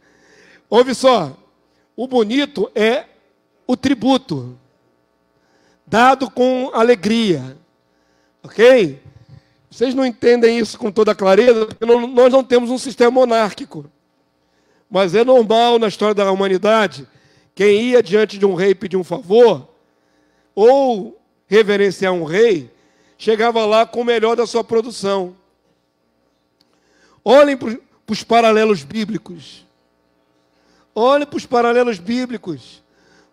Ouve só. O bonito é o tributo. Dado com alegria. Ok? Vocês não entendem isso com toda clareza, porque nós não temos um sistema monárquico. Mas é normal na história da humanidade, quem ia diante de um rei pedir um favor, ou reverenciar um rei, chegava lá com o melhor da sua produção. Olhem para os paralelos bíblicos. Olhem para os paralelos bíblicos.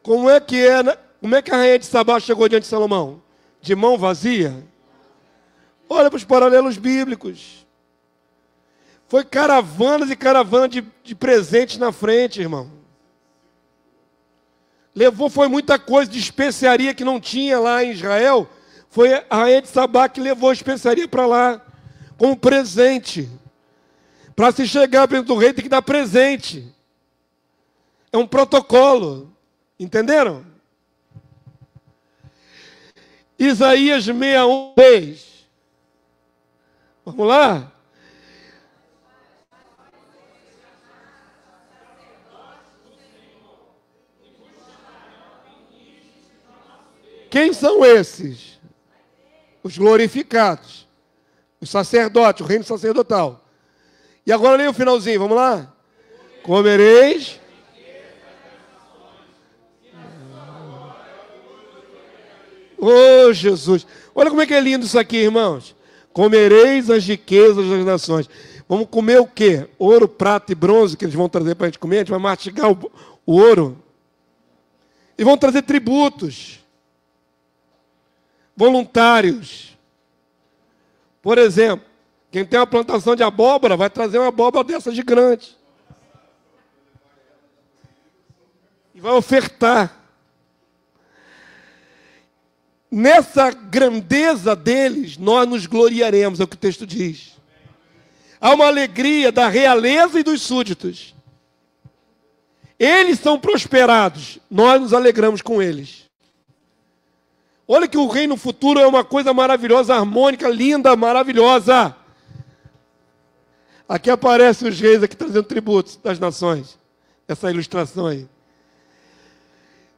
Como é que a rainha de Sabá chegou diante de Salomão? De mão vazia? Olha para os paralelos bíblicos. Foi caravanas e caravanas de presentes na frente, irmão. Foi muita coisa de especiaria que não tinha lá em Israel. Foi a rainha de Sabá que levou a especiaria para lá, como presente. Para se chegar perto do rei tem que dar presente. É um protocolo. Entenderam? Isaías 61:6. Vamos lá? Quem são esses? Os glorificados. Os sacerdotes, o reino sacerdotal. E agora leia o finalzinho, vamos lá? Comereis. Oh, Jesus. Olha como é que é lindo isso aqui, irmãos. Comereis as riquezas das nações. Vamos comer o quê? Ouro, prata e bronze que eles vão trazer para a gente comer. A gente vai mastigar o ouro. E vão trazer tributos. Voluntários. Por exemplo, quem tem uma plantação de abóbora vai trazer uma abóbora dessa gigante. E vai ofertar. Nessa grandeza deles, nós nos gloriaremos, é o que o texto diz. Há uma alegria da realeza e dos súditos. Eles são prosperados, nós nos alegramos com eles. Olha que o reino futuro é uma coisa maravilhosa, harmônica, linda, maravilhosa. Aqui aparecem os reis aqui trazendo tributos das nações. Essa ilustração aí.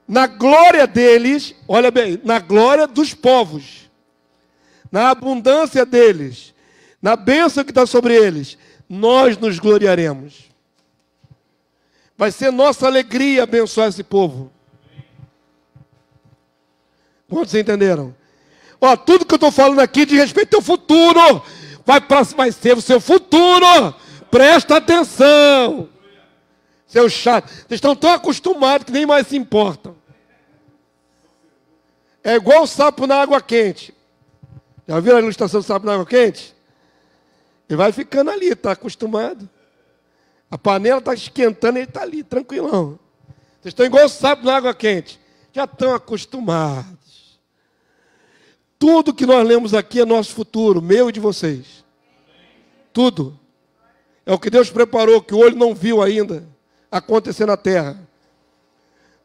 Na glória deles, olha bem, na glória dos povos, na abundância deles, na bênção que está sobre eles, nós nos gloriaremos. Vai ser nossa alegria abençoar esse povo. Quantos entenderam? Ó, tudo que eu estou falando aqui diz respeito ao futuro. Vai ser o seu futuro. Presta atenção. Seu chato. Vocês estão tão acostumados que nem mais se importam. É igual o sapo na água quente. Já viram a ilustração do sapo na água quente? Ele vai ficando ali, está acostumado. A panela está esquentando, ele está ali, tranquilão. Vocês estão igual sapo na água quente. Já estão acostumados. Tudo que nós lemos aqui é nosso futuro, meu e de vocês. Tudo. É o que Deus preparou, que o olho não viu ainda acontecer na terra.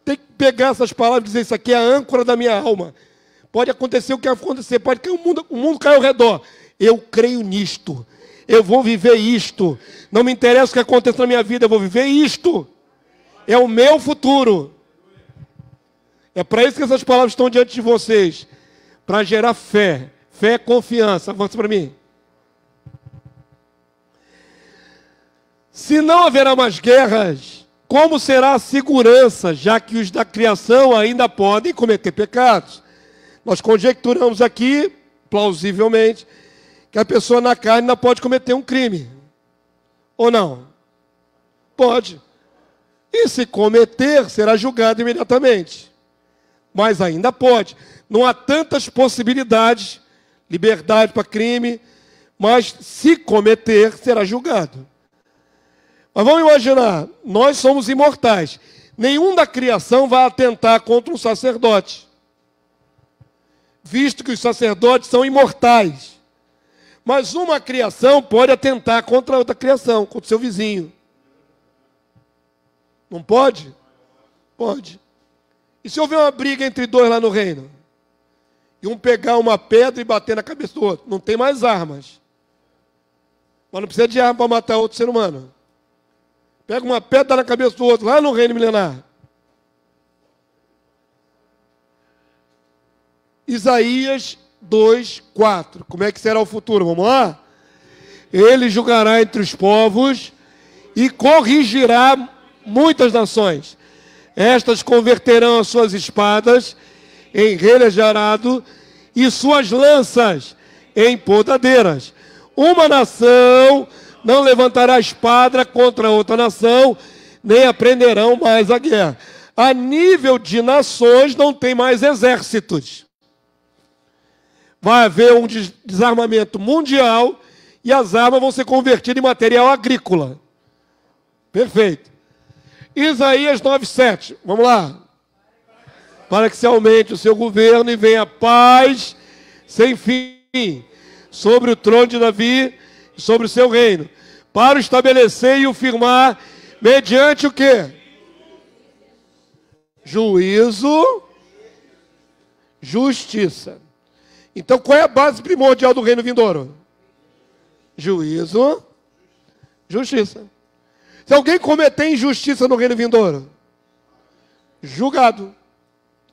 Tem que pegar essas palavras e dizer, isso aqui é a âncora da minha alma. Pode acontecer o que acontecer, pode que o mundo caia ao redor. Eu creio nisto. Eu vou viver isto. Não me interessa o que aconteça na minha vida, eu vou viver isto. É o meu futuro. É para isso que essas palavras estão diante de vocês. Para gerar fé. Fé é confiança. Avança para mim. Se não haverá mais guerras, como será a segurança, já que os da criação ainda podem cometer pecados? Nós conjecturamos aqui, plausivelmente, que a pessoa na carne ainda pode cometer um crime. Ou não? Pode. E se cometer, será julgado imediatamente. Mas ainda pode. Não há tantas possibilidades, liberdade para crime, mas se cometer, será julgado. Mas vamos imaginar, nós somos imortais. Nenhum da criação vai atentar contra um sacerdote, visto que os sacerdotes são imortais. Mas uma criação pode atentar contra outra criação, contra o seu vizinho. Não pode? Pode. E se houver uma briga entre dois lá no reino? E um pegar uma pedra e bater na cabeça do outro? Não tem mais armas. Mas não precisa de arma para matar outro ser humano. Pega uma pedra na cabeça do outro, lá no reino milenar. Isaías 2:4. Como é que será o futuro? Vamos lá? Ele julgará entre os povos e corrigirá muitas nações. Estas converterão as suas espadas em relhas de arado e suas lanças em podadeiras. Uma nação não levantará espada contra outra nação, nem aprenderão mais a guerra. A nível de nações não tem mais exércitos. Vai haver um desarmamento mundial e as armas vão ser convertidas em material agrícola. Perfeito. Isaías 9:7. Vamos lá. Para que se aumente o seu governo e venha paz sem fim sobre o trono de Davi e sobre o seu reino, para o estabelecer e o firmar mediante o quê? Juízo, justiça. Então, qual é a base primordial do reino vindouro? Juízo, justiça. Se alguém cometer injustiça no reino vindouro, julgado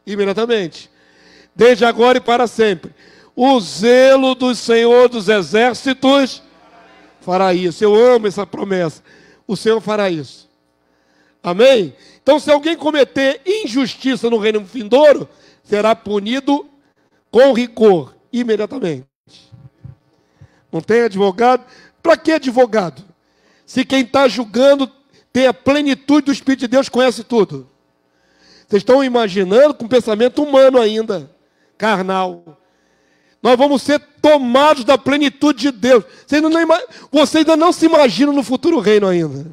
imediatamente, desde agora e para sempre. O zelo do Senhor dos Exércitos fará isso. Eu amo essa promessa. O Senhor fará isso. Amém? Então, se alguém cometer injustiça no reino vindouro, será punido com rigor, imediatamente. Não tem advogado? Para que advogado? Se quem está julgando tem a plenitude do Espírito de Deus, conhece tudo. Vocês estão imaginando com pensamento humano ainda, carnal. Nós vamos ser tomados da plenitude de Deus. Vocês ainda não se imaginam no futuro reino ainda.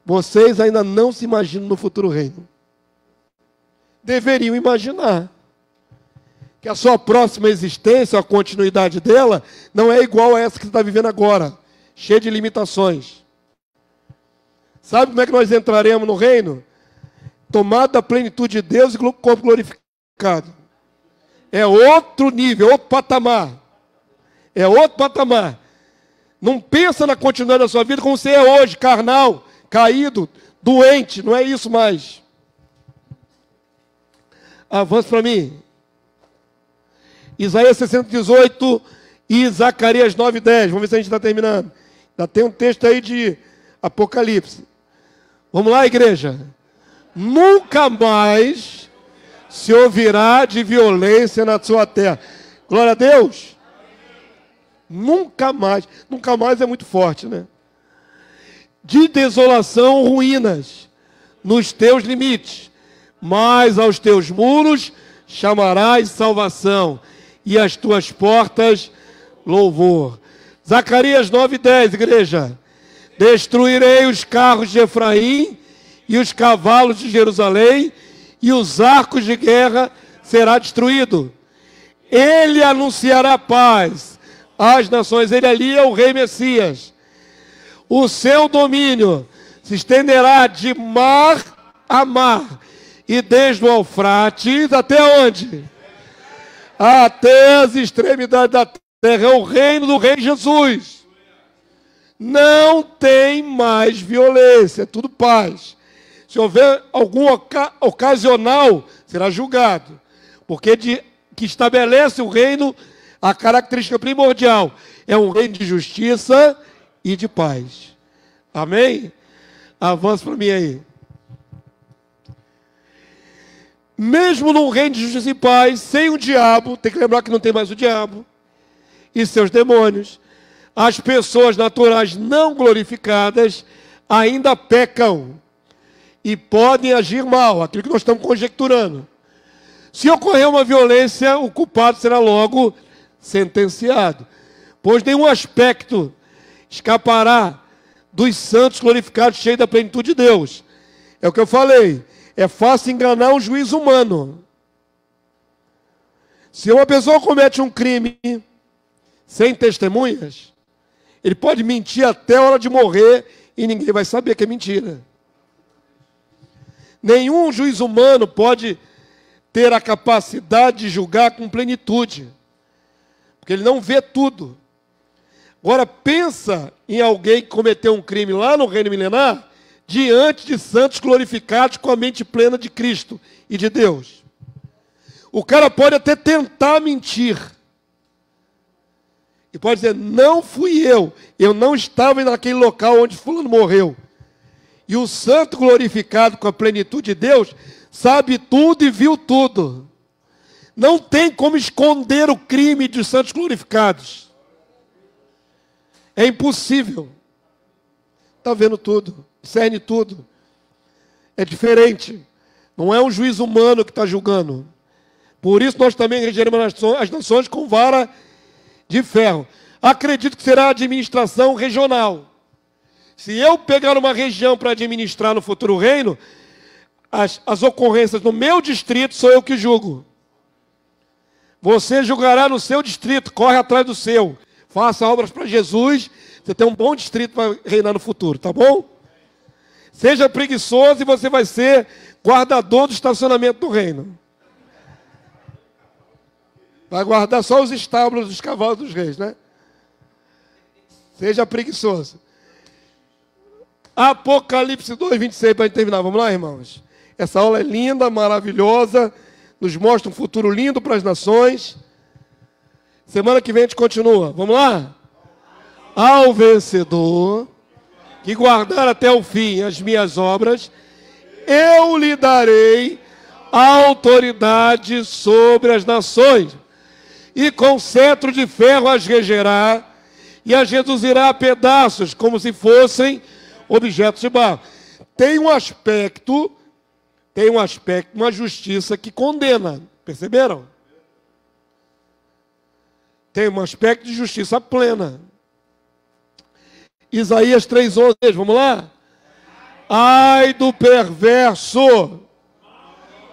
Vocês ainda não se imaginam no futuro reino. Deveriam imaginar que a sua próxima existência, a continuidade dela, não é igual a essa que você está vivendo agora, cheia de limitações. Sabe como é que nós entraremos no reino? Tomado da plenitude de Deus e corpo glorificado. É outro nível, outro patamar. É outro patamar. Não pensa na continuidade da sua vida como você é hoje, carnal, caído, doente. Não é isso mais. Avança para mim. Isaías 60:18 e Zacarias 9:10. Vamos ver se a gente está terminando. Ainda tem um texto aí de Apocalipse. Vamos lá, igreja. Nunca mais se ouvirá de violência na sua terra. Glória a Deus. Nunca mais. Nunca mais é muito forte, né? De desolação, ruínas nos teus limites, mas aos teus muros chamarás salvação, e as tuas portas louvor. Zacarias 9:10, igreja. Destruirei os carros de Efraim e os cavalos de Jerusalém, e os arcos de guerra será destruído. Ele anunciará paz às nações. Ele ali é o rei Messias. O seu domínio se estenderá de mar a mar, e desde o Eufrates até onde? Até as extremidades da terra. É o reino do rei Jesus. Não tem mais violência, é tudo paz. Se houver algum ocasional, será julgado. Porque que estabelece o reino, a característica primordial é um reino de justiça e de paz. Amém? Avança para mim aí. Mesmo num reino de justiça e paz, sem o diabo, tem que lembrar que não tem mais o diabo e seus demônios, as pessoas naturais não glorificadas ainda pecam e podem agir mal, aquilo que nós estamos conjecturando. Se ocorrer uma violência, o culpado será logo sentenciado, pois nenhum aspecto escapará dos santos glorificados cheios da plenitude de Deus. É o que eu falei, é fácil enganar um juiz humano. Se uma pessoa comete um crime sem testemunhas, ele pode mentir até a hora de morrer e ninguém vai saber que é mentira. Nenhum juiz humano pode ter a capacidade de julgar com plenitude, porque ele não vê tudo. Agora pensa em alguém que cometeu um crime lá no reino milenar, diante de santos glorificados com a mente plena de Cristo e de Deus. O cara pode até tentar mentir. E pode dizer, não fui eu não estava naquele local onde fulano morreu. E o santo glorificado com a plenitude de Deus sabe tudo e viu tudo. Não tem como esconder o crime dos santos glorificados. É impossível. Está vendo tudo, discerne tudo. É diferente. Não é um juiz humano que está julgando. Por isso nós também regeremos as nações com vara de ferro. Acredito que será a administração regional. Se eu pegar uma região para administrar no futuro reino, as ocorrências no meu distrito sou eu que julgo. Você julgará no seu distrito, corre atrás do seu. Faça obras para Jesus, você tem um bom distrito para reinar no futuro, tá bom? Seja preguiçoso e você vai ser guardador do estacionamento do reino. Vai guardar só os estábulos dos cavalos dos reis, né? Seja preguiçoso. Apocalipse 2, 26, para a gente terminar. Vamos lá, irmãos? Essa aula é linda, maravilhosa, nos mostra um futuro lindo para as nações. Semana que vem a gente continua. Vamos lá? Ao vencedor, que guardar até o fim as minhas obras, eu lhe darei autoridade sobre as nações, e com cetro de ferro as regerá, e as reduzirá a pedaços, como se fossem objetos de barro. Tem um aspecto, uma justiça que condena, perceberam? Tem um aspecto de justiça plena. Isaías 3,11, vamos lá? Ai do perverso,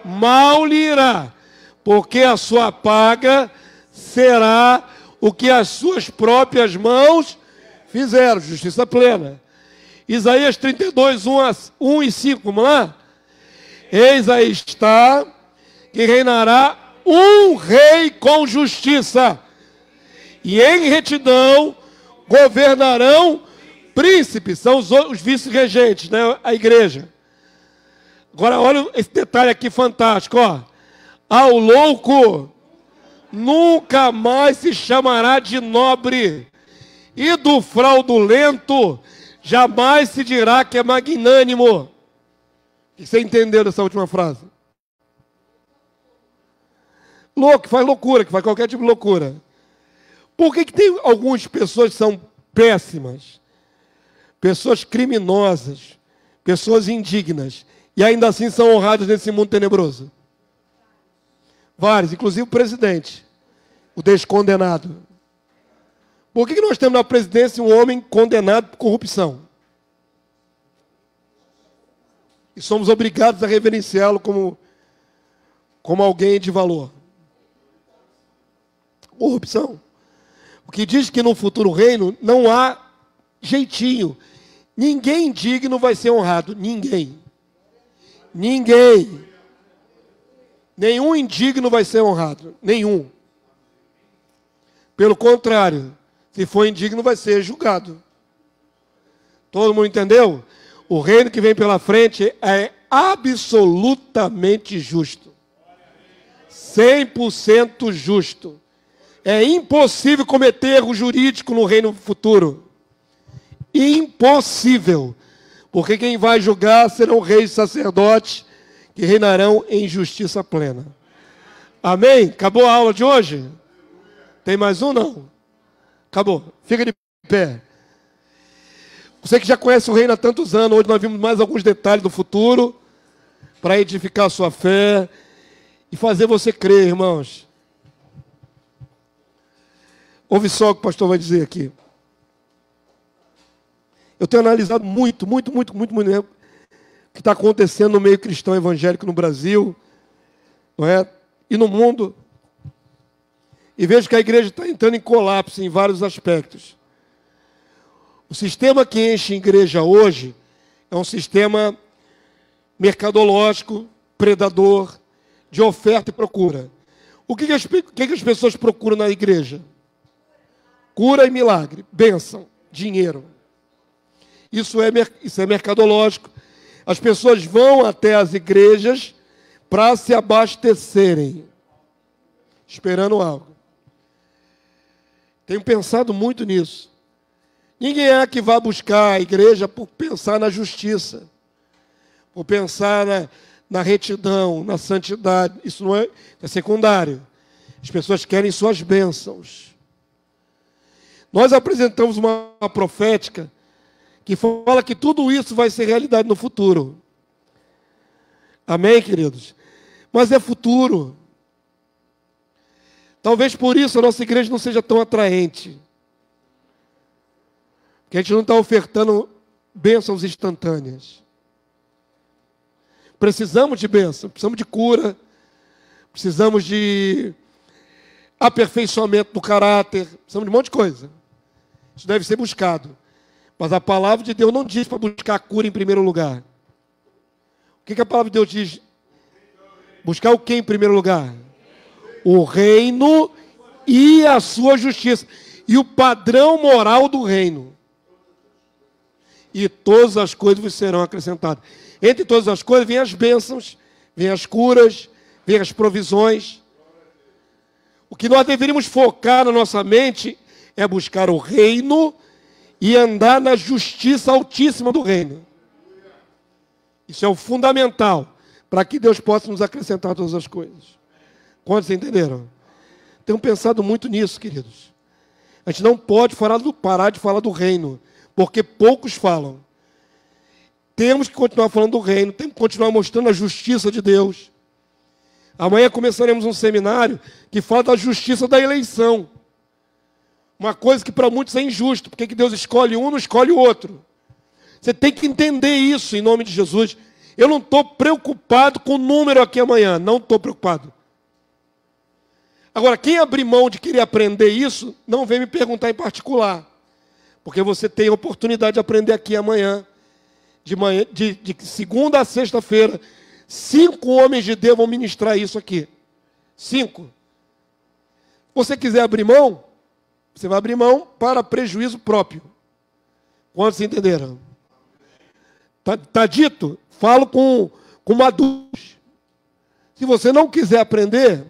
mal lhe irá, porque a sua paga será o que as suas próprias mãos fizeram. Justiça plena. Isaías 32, 1 e 5, vamos lá? Eis aí está, que reinará um rei com justiça, e em retidão governarão príncipes, são os vice-regentes, né? A igreja. Agora olha esse detalhe aqui fantástico, ó. Ao louco nunca mais se chamará de nobre, e do fraudulento jamais se dirá que é magnânimo. O que você entendeu dessa última frase? Louco, que faz loucura, que faz qualquer tipo de loucura. Por que tem algumas pessoas que são péssimas, pessoas criminosas, pessoas indignas, e ainda assim são honradas nesse mundo tenebroso? Vários, inclusive o presidente, o descondenado. Por que nós temos na presidência um homem condenado por corrupção? E somos obrigados a reverenciá-lo como alguém de valor. Corrupção. O que diz que no futuro reino não há jeitinho. Ninguém indigno vai ser honrado. Ninguém. Ninguém. Nenhum indigno vai ser honrado. Nenhum. Pelo contrário, se for indigno, vai ser julgado. Todo mundo entendeu? O reino que vem pela frente é absolutamente justo. 100% justo. É impossível cometer erro jurídico no reino futuro. Impossível. Porque quem vai julgar serão reis e sacerdotes que reinarão em justiça plena. Amém? Acabou a aula de hoje? Tem mais um? Não. Acabou. Fica de pé. Você que já conhece o reino há tantos anos, hoje nós vimos mais alguns detalhes do futuro para edificar a sua fé e fazer você crer, irmãos. Ouve só o que o pastor vai dizer aqui. Eu tenho analisado muito o que está acontecendo no meio cristão evangélico no Brasil, não é? E no mundo. E vejo que a igreja está entrando em colapso em vários aspectos. O sistema que enche a igreja hoje é um sistema mercadológico, predador, de oferta e procura. O que as pessoas procuram na igreja? Cura e milagre, bênção, dinheiro. Isso é mercadológico. As pessoas vão até as igrejas para se abastecerem, esperando algo. Tenho pensado muito nisso. Ninguém é que vá buscar a igreja por pensar na justiça, por pensar na retidão, na santidade. Isso não é secundário. As pessoas querem suas bênçãos. Nós apresentamos uma profética que fala que tudo isso vai ser realidade no futuro. Amém, queridos? Mas é futuro. Talvez por isso a nossa igreja não seja tão atraente. Porque a gente não está ofertando bênçãos instantâneas. Precisamos de bênção, precisamos de cura, precisamos de aperfeiçoamento do caráter, precisamos de um monte de coisa. Isso deve ser buscado. Mas a palavra de Deus não diz para buscar a cura em primeiro lugar. O que a palavra de Deus diz? Buscar o que em primeiro lugar? O reino e a sua justiça. E o padrão moral do reino. E todas as coisas vos serão acrescentadas. Entre todas as coisas vêm as bênçãos, vêm as curas, vêm as provisões. O que nós deveríamos focar na nossa mente é buscar o reino e andar na justiça altíssima do reino. Isso é o fundamental para que Deus possa nos acrescentar todas as coisas. Quantos entenderam? Tenho pensado muito nisso, queridos. A gente não pode parar de falar do reino, porque poucos falam. Temos que continuar falando do reino, temos que continuar mostrando a justiça de Deus. Amanhã começaremos um seminário que fala da justiça da eleição. Uma coisa que para muitos é injusto, porque Deus escolhe um, não escolhe o outro. Você tem que entender isso em nome de Jesus. Eu não estou preocupado com o número aqui amanhã, não estou preocupado. Agora, quem abrir mão de querer aprender isso, não vem me perguntar em particular. Porque você tem a oportunidade de aprender aqui amanhã, de segunda a sexta-feira. 5 homens de Deus vão ministrar isso aqui. 5. Se você quiser abrir mão, você vai abrir mão para prejuízo próprio. Quantos entenderam? Tá dito? Falo com adultos. Se você não quiser aprender,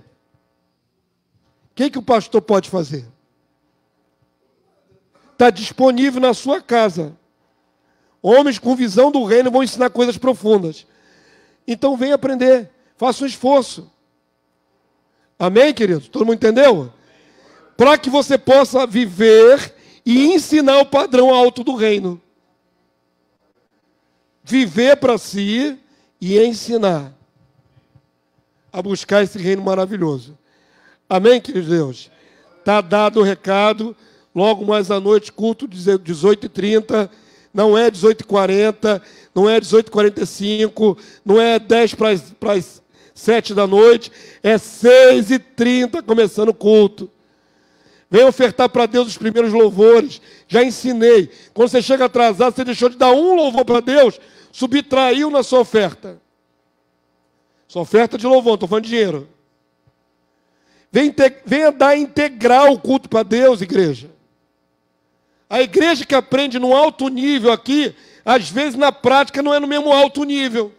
o que o pastor pode fazer? Está disponível na sua casa. Homens com visão do reino vão ensinar coisas profundas. Então vem aprender. Faça um esforço. Amém, queridos? Todo mundo entendeu? Para que você possa viver e ensinar o padrão alto do reino. Viver para si e ensinar a buscar esse reino maravilhoso. Amém, querido Deus? Está dado o recado. Logo mais à noite, culto 18h30. Não é 18h40, não é 18h45, não é 10 para as 7 da noite, é 6h30 começando o culto. Vem ofertar para Deus os primeiros louvores. Já ensinei. Quando você chega atrasado, você deixou de dar um louvor para Deus, subtraiu na sua oferta. Sua oferta de louvor, não estou falando de dinheiro. Venha dar integral o culto para Deus, igreja. A igreja que aprende no alto nível aqui, às vezes na prática não é no mesmo alto nível.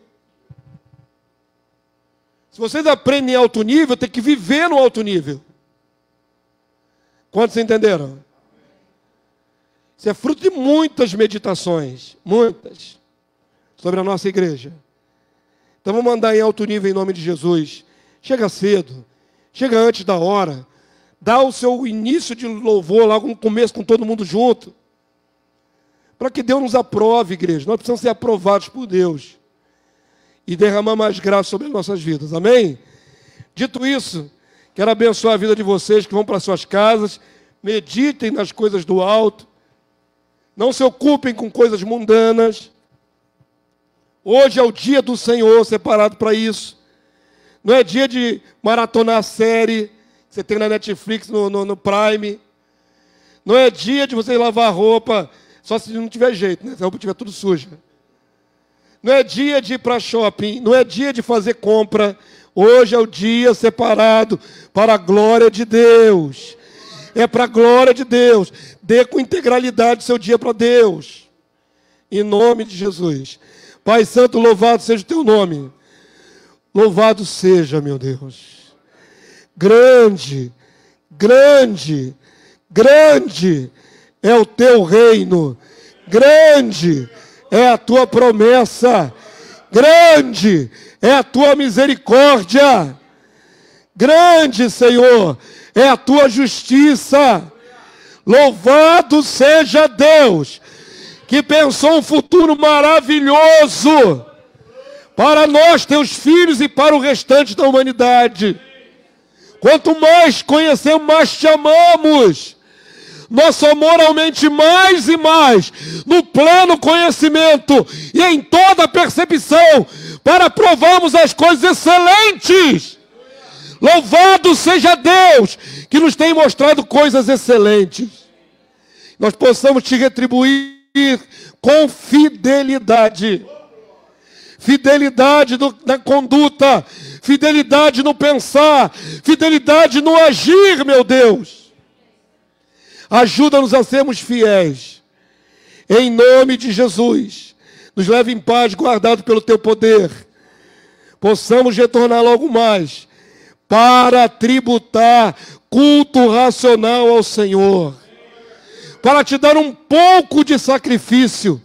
Se vocês aprendem em alto nível, tem que viver no alto nível. Quantos entenderam? Isso é fruto de muitas meditações, muitas, sobre a nossa igreja. Então vamos andar em alto nível em nome de Jesus. Chega cedo, chega antes da hora, dá o seu início de louvor logo no começo com todo mundo junto, para que Deus nos aprove, igreja. Nós precisamos ser aprovados por Deus e derramar mais graça sobre as nossas vidas, amém? Dito isso, quero abençoar a vida de vocês que vão para suas casas, meditem nas coisas do alto, não se ocupem com coisas mundanas. Hoje é o dia do Senhor, separado para isso. Não é dia de maratonar a série que você tem na Netflix, no Prime. Não é dia de você lavar a roupa, só se não tiver jeito, né? Se a roupa estiver tudo suja. Não é dia de ir para shopping, não é dia de fazer compra. Hoje é o dia separado para a glória de Deus. É para a glória de Deus. Dê com integralidade o seu dia para Deus. Em nome de Jesus. Pai Santo, louvado seja o teu nome. Louvado seja, meu Deus. Grande, grande, grande é o teu reino. Grande é a tua promessa. Grande é a tua misericórdia. Grande, Senhor, é a tua justiça. Louvado seja Deus, que pensou um futuro maravilhoso para nós, teus filhos, e para o restante da humanidade. Quanto mais conhecemos, mais te amamos. Nosso amor aumente mais e mais, no pleno conhecimento e em toda percepção, para provarmos as coisas excelentes. Louvado seja Deus, que nos tem mostrado coisas excelentes. Nós possamos te retribuir com fidelidade. Fidelidade na conduta, fidelidade no pensar, fidelidade no agir, meu Deus. Ajuda-nos a sermos fiéis. Em nome de Jesus. Nos leve em paz, guardado pelo teu poder. Possamos retornar logo mais para tributar culto racional ao Senhor. Para te dar um pouco de sacrifício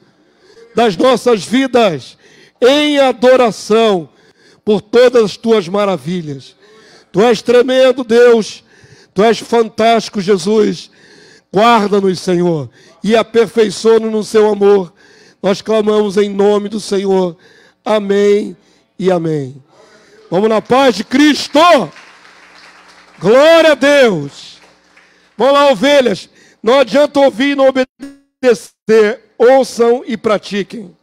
das nossas vidas em adoração por todas as tuas maravilhas. Tu és tremendo, Deus. Tu és fantástico, Jesus. Guarda-nos, Senhor, e aperfeiçoa-nos no seu amor. Nós clamamos em nome do Senhor. Amém e amém. Vamos na paz de Cristo. Glória a Deus. Vamos lá, ovelhas. Não adianta ouvir e não obedecer. Ouçam e pratiquem.